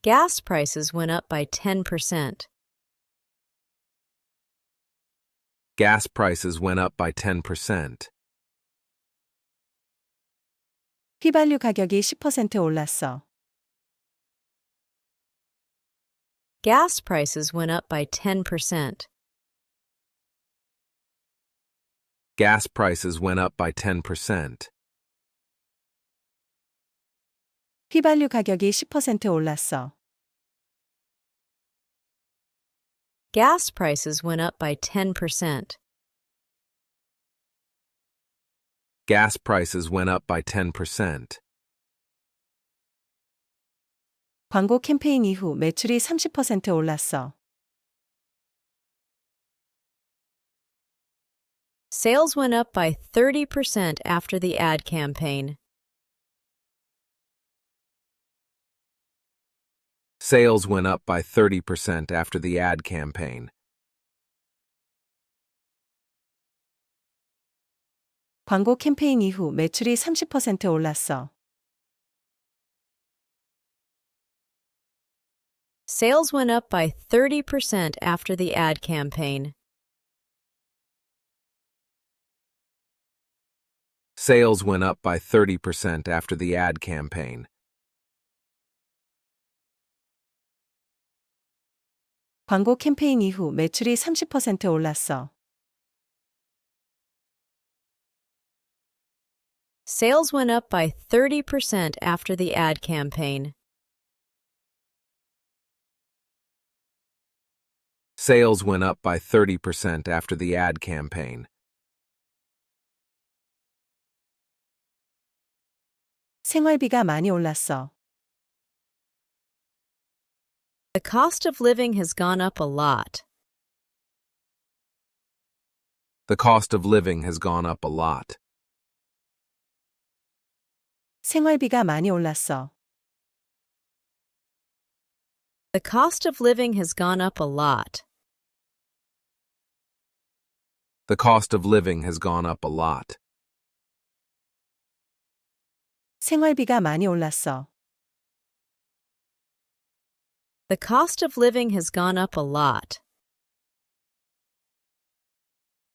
Gas prices went up by 10%. Gas prices went up by 10%. 휘발유 가격이 10% 올랐어. Gas prices went up by 10%. Gas prices went up by 10%. 휘발유 가격이 10% 올랐어. Gas prices went up by 10%. Gas prices went up by 10%. 광고 캠페인 이후 매출이 30% 올랐어. Sales went up by 30% after the ad campaign. Sales went up by 30% after the ad campaign. 광고 캠페인 이후 매출이 30% 올랐어. Sales went up by 30% after the ad campaign. Sales went up by 30% after the ad campaign. 광고 캠페인 이후 매출이 30% 올랐어. Sales went up by 30% after the ad campaign. Sales went up by 30% after the ad campaign. 생활비가 많이 올랐어. The cost of living has gone up a lot. The cost of living has gone up a lot. 생활비가 많이 올랐어. The cost of living has gone up a lot. The cost of living has gone up a lot. 생활비가 많이 올랐어. The cost of living has gone up a lot.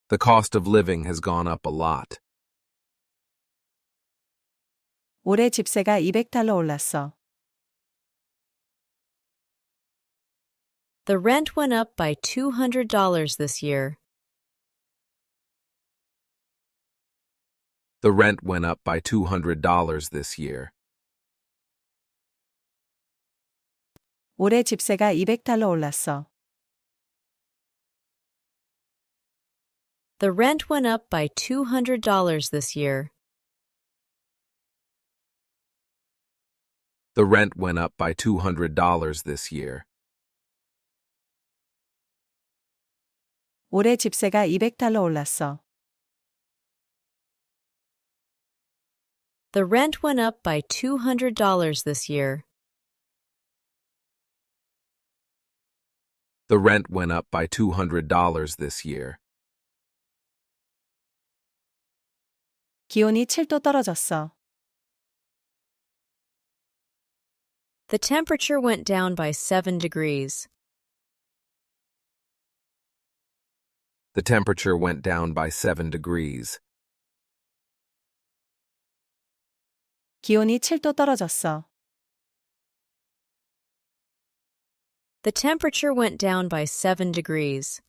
The cost of living has gone up a lot. 올해 집세가 $200 올랐어. The rent went up by $200 this year. The rent went up by $200 this year. 올해 집세가 $200 올랐어. The rent went up by $200 this year. The rent went up by $200 this year. 올해 집세가 $200 올랐어. The rent went up by $200 this year. The rent went up by $200 this year. 기온이 7도 떨어졌어. The temperature went down by 7 degrees. The temperature went down by 7 degrees. 기온이 7도 떨어졌어. The temperature went down by 7 degrees.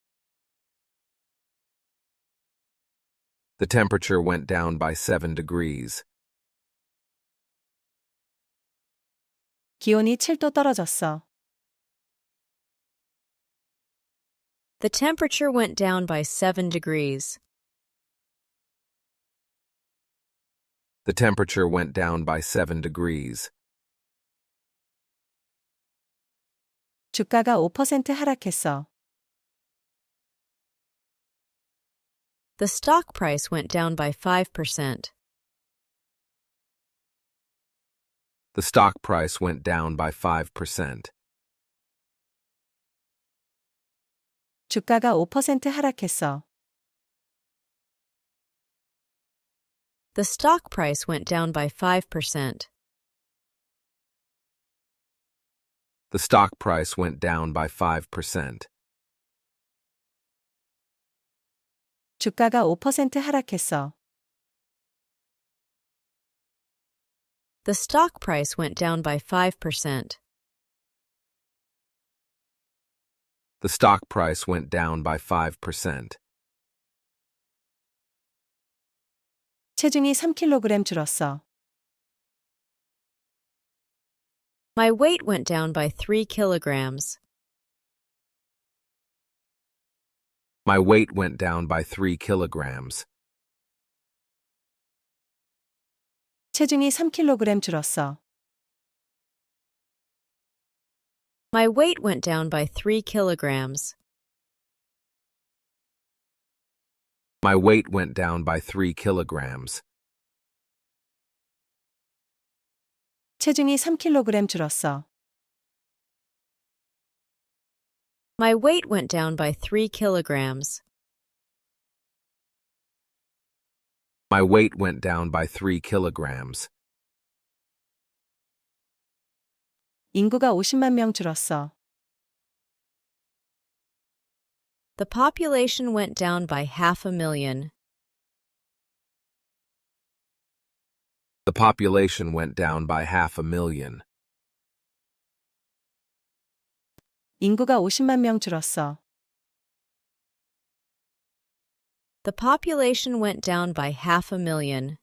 The temperature went down by 7 degrees. 기온이 7도 떨어졌어. The temperature went down by 7 degrees. The temperature went down by 7 degrees. 주가가 5% 하락했어. The stock price went down by 5%. The stock price went down by 5%. 주가가 5% 하락했어. The stock price went down by 5%. The stock price went down by 5%. 주가가 5% 하락했어. The stock price went down by 5%. The stock price went down by 5%. 체중이 3kg 줄었어. My weight went down by 3 kilograms. My weight went down by 3 kilograms. 체중이 3kg 줄었어. My weight went down by 3 kilograms. My weight went down by 3 kilograms. 체중이 3kg 줄었어. My weight went down by 3 kilograms. My weight went down by 3 kilograms. 인구가 50만 명 줄었어. The population went down by 500,000. The population went down by 500,000. 인구가 50만 명 줄었어. The population went down by 500,000.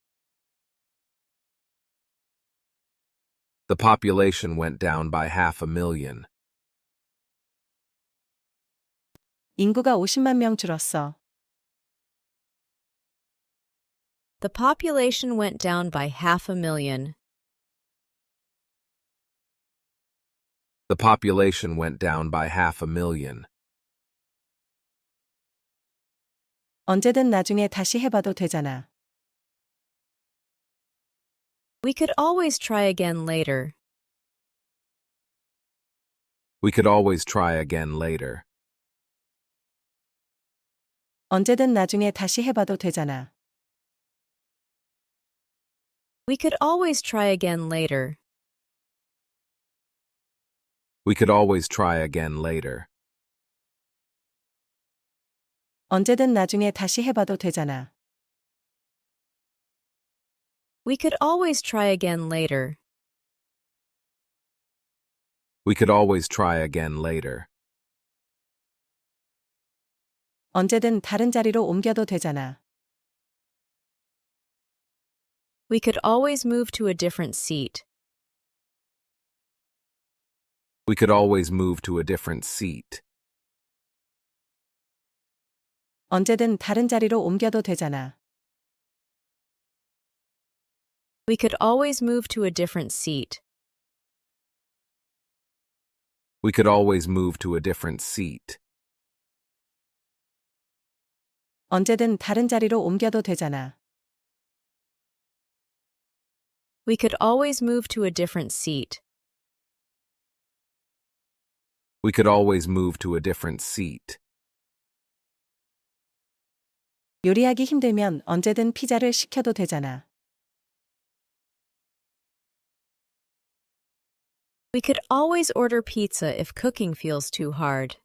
The population went down by 500,000. 인구가 50만 명 줄었어. The population went down by 500,000. The population went down by 500,000. 언제든 나중에 다시 해봐도 되잖아. We could always try again later. We could always try again later. 언제든 나중에 다시 해봐도 되잖아. We could always try again later. We could always try again later. 언제든 나중에 다시 해봐도 되잖아. We could always try again later. We could always try again later. 언제든 다른 자리로 옮겨도 되잖아. We could always move to a different seat. We could always move to a different seat. 언제든 다른 자리로 옮겨도 되잖아. We could always move to a different seat. We could always move to a different seat. 언제든 다른 자리로 옮겨도 되잖아. We could always move to a different seat. We could always move to a different seat. 요리하기 힘들면 언제든 피자를 시켜도 되잖아. We could always order pizza if cooking feels too hard.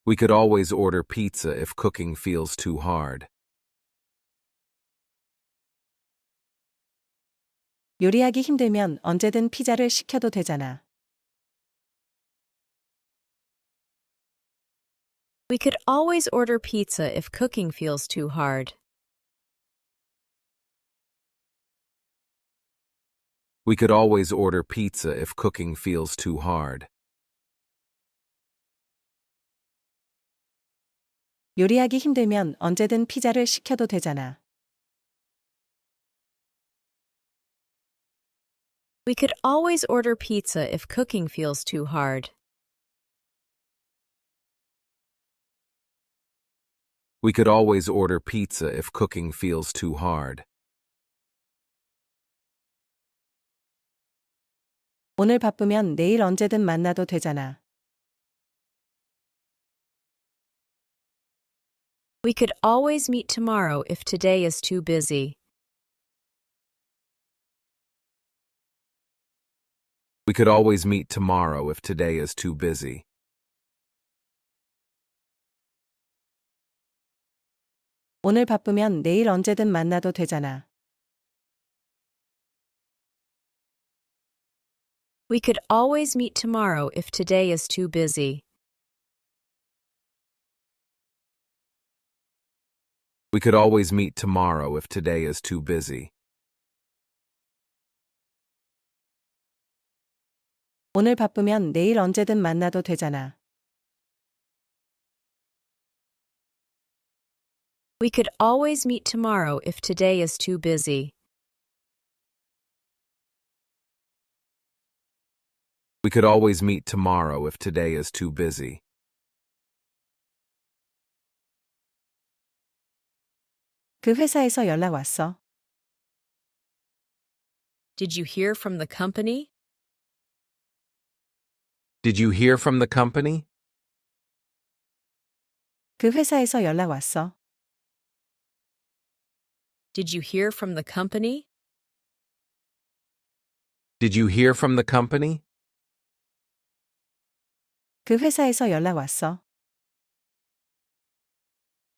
We could always order pizza if cooking feels too hard. 요리하기 힘들면 언제든 피자를 시켜도 되잖아. We could always order pizza if cooking feels too hard. We could always order pizza if cooking feels too hard. 요리하기 힘들면 언제든 피자를 시켜도 되잖아. We could always order pizza if cooking feels too hard. We could always order pizza if cooking feels too hard. 오늘 바쁘면 내일 언제든 만나도 되잖아. We could always meet tomorrow if today is too busy. We could always meet tomorrow if today is too busy. 오늘 바쁘면 내일 언제든 만나도 되잖아. We could always meet tomorrow if today is too busy. We could always meet tomorrow if today is too busy. 오늘 바쁘면 내일 언제든 만나도 되잖아. We could always meet tomorrow if today is too busy. We could always meet tomorrow if today is too busy. 그 회사에서 연락 왔어. Did you hear from the company? Did you hear from the company? 그 회사에서 연락 왔어. Did you hear from the company? Did you hear from the company? 그 회사에서 연락 왔어.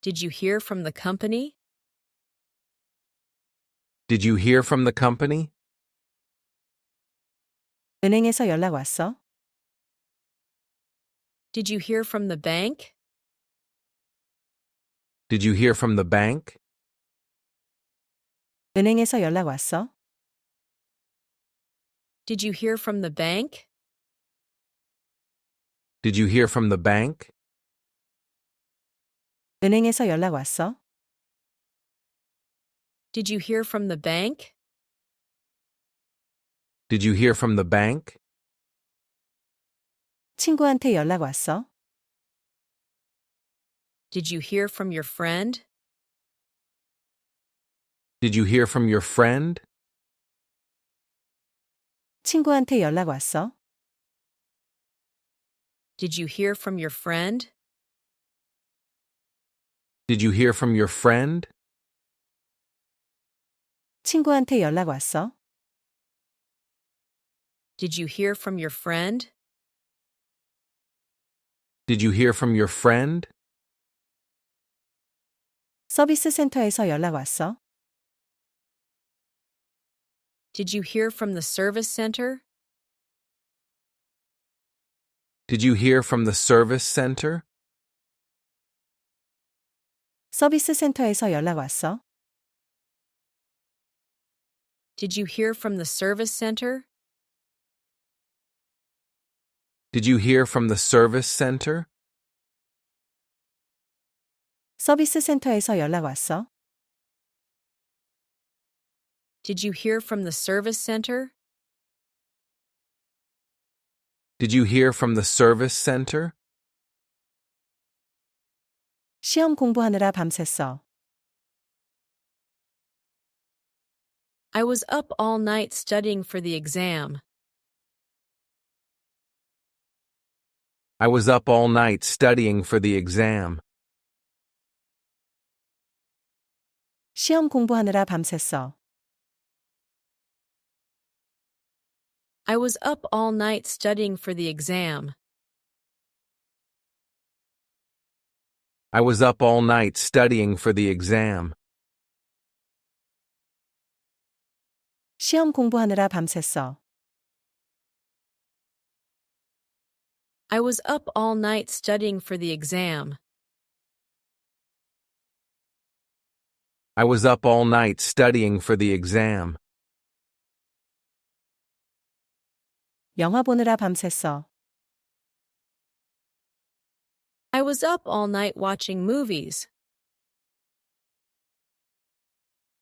Did you hear from the company? Did you hear from the company? 은행에서 연락 왔어? Did you hear from the bank? Did you hear from the bank? 은행에서 연락 왔어? Did you hear from the bank? Did you hear from the bank? 은행에서 연락 왔어? Did you hear from the bank? Did you hear from the bank? 친구한테 연락 왔어? Did you hear from your friend? Did you hear from your friend? 친구한테 연락 왔어? Did you hear from your friend? Did you hear from your friend? 친구한테 연락 왔어? Did you hear from your friend? Did you hear from your friend? 서비스 센터에서 연락 왔어? Did you hear from the service center? Did you hear from the service center? 서비스 센터에서 연락 왔어? Did you hear from the service center? Did you hear from the service center? 서비스 센터에서 연락 왔어? Did you hear from the service center? Did you hear from the service center? 시험 공부하느라 밤샜어. I was up all night studying for the exam. I was up all night studying for the exam. 시험 공부하느라 밤샜어. I was up all night studying for the exam. I was up all night studying for the exam. 시험 공부하느라 밤샜어. I was up all night studying for the exam. I was up all night studying for the exam. 영화 보느라 밤샜어. I was up all night watching movies.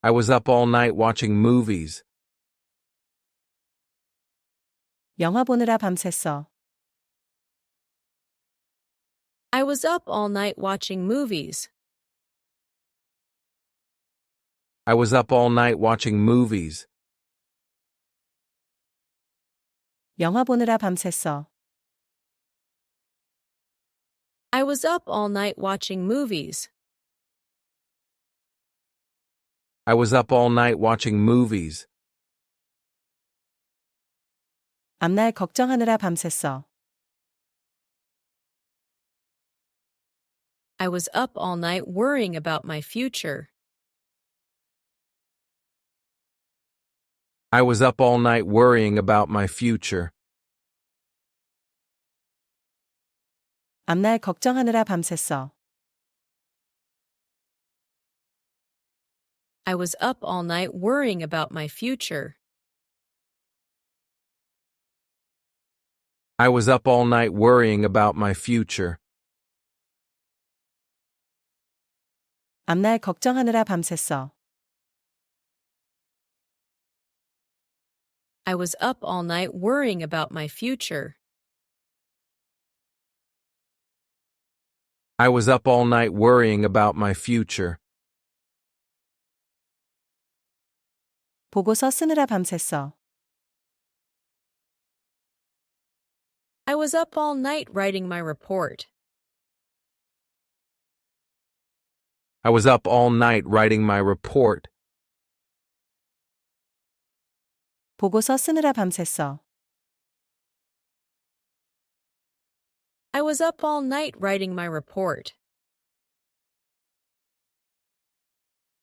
I was up all night watching movies. 영화 보느라 밤샜어. I was up all night watching movies. I was up all night watching movies. 영화 보느라 밤샜어. I was up all night watching movies. I was up all night watching movies. 앞날 걱정하느라 밤샜어. I was up all night worrying about my future. I was up all night worrying about my future. 앞날 걱정하느라 밤샜어. I was up all night worrying about my future. I was up all night worrying about my future. 앞날 걱정하느라 밤샜어. I was up all night worrying about my future. I was up all night worrying about my future. 보고서 쓰느라 밤샜어. I was up all night writing my report. I was up all night writing my report. 보고서 쓰느라 밤샜어. I was up all night writing my report.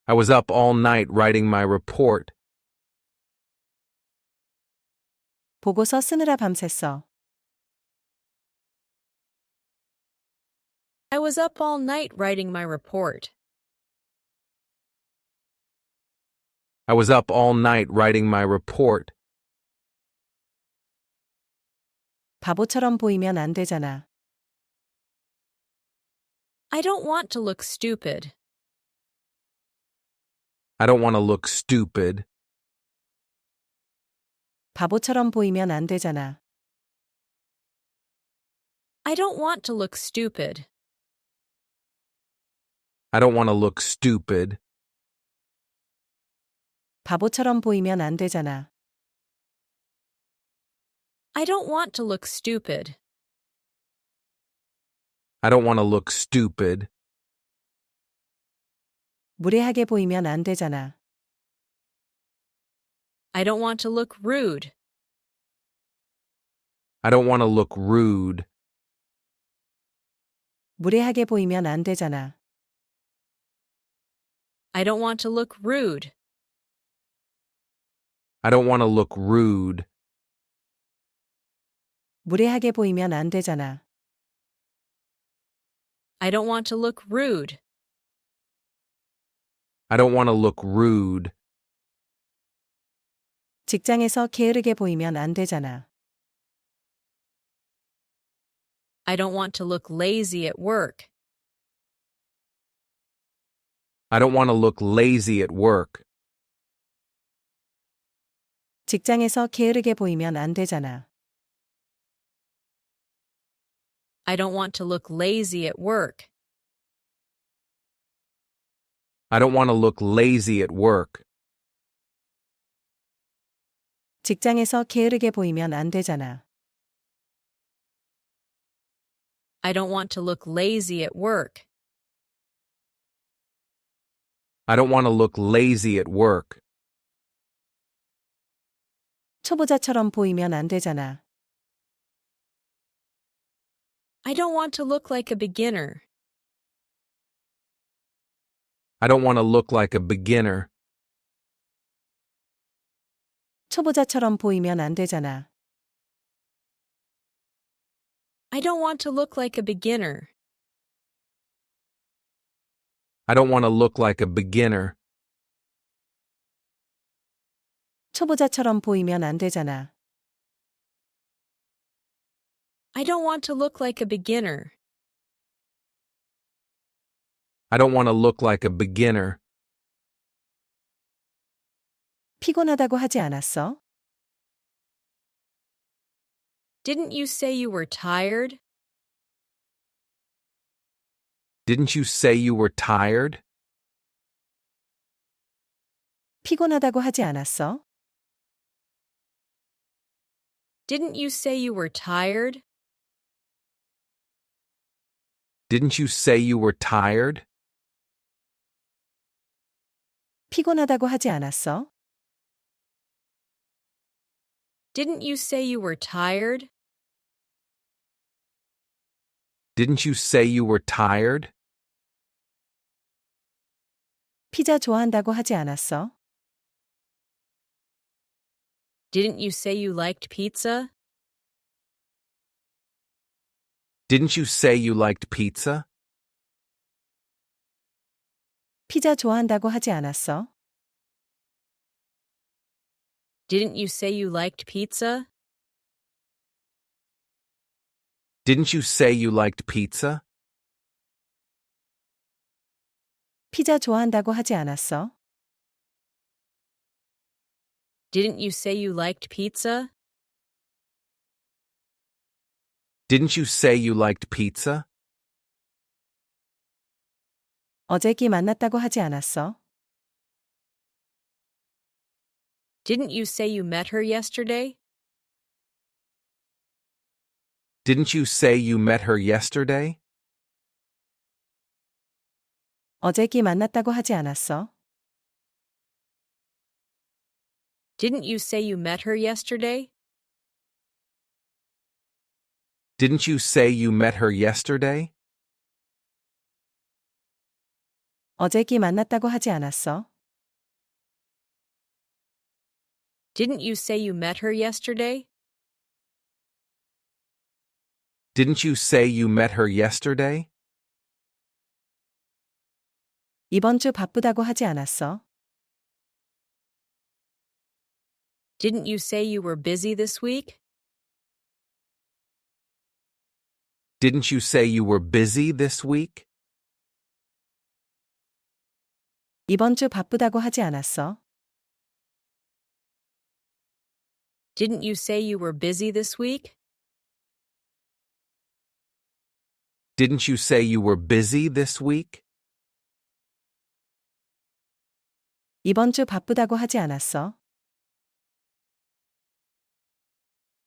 I was up all night writing my report. 보고서 쓰느라 밤샜어. I was up all night writing my report. I was up all night writing my report. 바보처럼 보이면 안 되잖아. I don't want to look stupid. I don't want to look stupid. 바보처럼 보이면 안 되잖아. I don't want to look stupid. I don't want to look stupid. 바보처럼 보이면 안 되잖아. I don't want to look stupid. I don't want to look stupid. 무례하게 보이면 안 되잖아. I don't want to look rude. I don't want to look rude. 무례하게 보이면 안 되잖아. I don't want to look rude. I don't want to look rude. 무례하게 보이면 안 되잖아. I don't want to look rude. I don't want to look rude. 직장에서 게으르게 보이면 안 되잖아. I don't want to look lazy at work. I don't want to look lazy at work. 직장에서 게으르게 보이면 안 되잖아. I don't want to look lazy at work. I don't want to look lazy at work. 직장에서 게으르게 보이면 안 되잖아. I don't want to look lazy at work. I don't want to look lazy at work. 초보자처럼 보이면 안 되잖아. I don't want to look like a beginner. I don't want to look like a beginner. 초보자처럼 보이면 안 되잖아. I don't want to look like a beginner. I don't want to look like a beginner. 초보자처럼 보이면 안 되잖아. I don't want to look like a beginner. I don't want to look like a beginner. 피곤하다고 하지 않았어? Didn't you say you were tired? Didn't you say you were tired? 피곤하다고 하지 않았어? Didn't you say you were tired? Didn't you say you were tired? 피곤하다고 하지 않았어? Didn't you say you were tired? Didn't you say you were tired? 피자 좋아한다고 하지 않았어? Didn't you say you liked pizza? Didn't you say you liked pizza? 피자 좋아한다고 하지 않았어? Didn't you say you liked pizza? Didn't you say you liked pizza? 피자 좋아한다고 하지 않았어? Didn't you say you liked pizza? Didn't you say you liked pizza? 어제 기 만났다고 하지 않았어? Didn't you say you met her yesterday? Didn't you say you met her yesterday? 어제 기 만났다고 하지 않았어? Didn't you say you met her yesterday? Didn't you say you met her yesterday? 어제 기 만났다고 하지 않았어? Didn't you say you met her yesterday? Didn't you say you met her yesterday? 이번 주 바쁘다고 하지 않았어? Didn't you say you were busy this week? Didn't you say you were busy this week? 이번 주 바쁘다고 하지 않았어? Didn't you say you were busy this week? Didn't you say you were busy this week? 이번 주 바쁘다고 하지 않았어?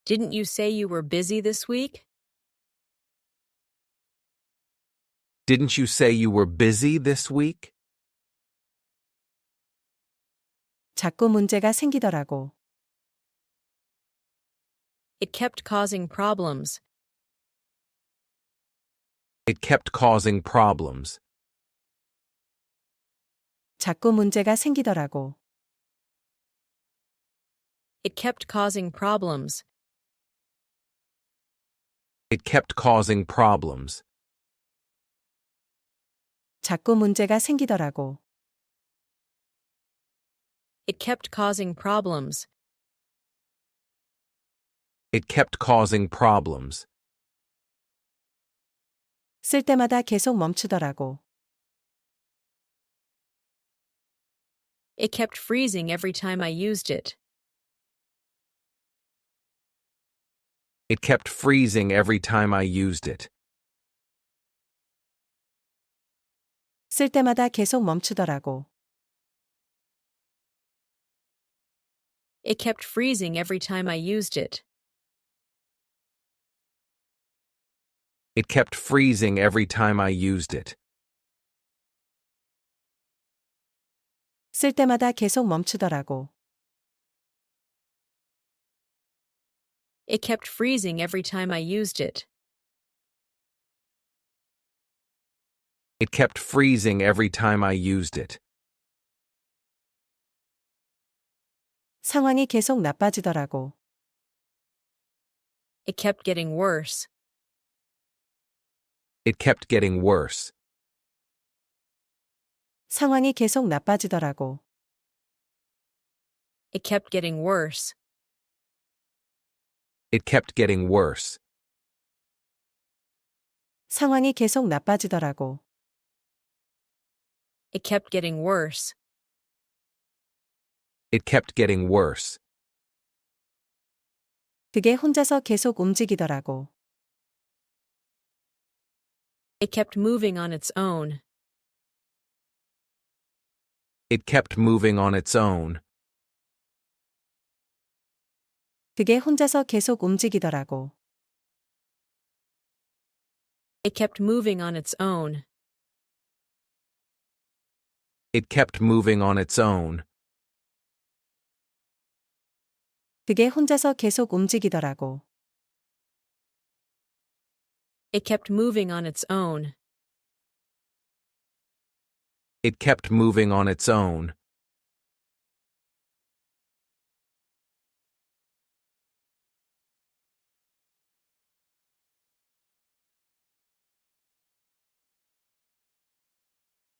Didn't you say you were busy this week? Didn't you say you were busy this week? 자꾸 문제가 생기더라고. It kept causing problems. It kept causing problems. 자꾸 문제가 생기더라고. It kept causing problems. It kept causing problems. 자꾸 문제가 생기더라고. It kept causing problems. It kept causing problems. 쓸 때마다 계속 멈추더라고. It kept freezing every time I used it. It kept freezing every time I used it. 쓸 때마다 계속 멈추더라고. It kept freezing every time I used it. It kept freezing every time I used it. 쓸 때마다 계속 멈추더라고. It kept freezing every time I used it. It kept freezing every time I used it. 상황이 계속 나빠지더라고. It kept getting worse. It kept getting worse. 상황이 계속 나빠지더라고. It kept getting worse. It kept getting worse. 상황이 계속 나빠지더라고. It kept getting worse. It kept getting worse. 그게 혼자서 계속 움직이더라고. It kept moving on its own. It kept moving on its own. 그게 혼자서 계속 움직이더라고. It kept moving on its own. It kept moving on its own. 그게 혼자서 계속 움직이더라고. It kept moving on its own. It kept moving on its own.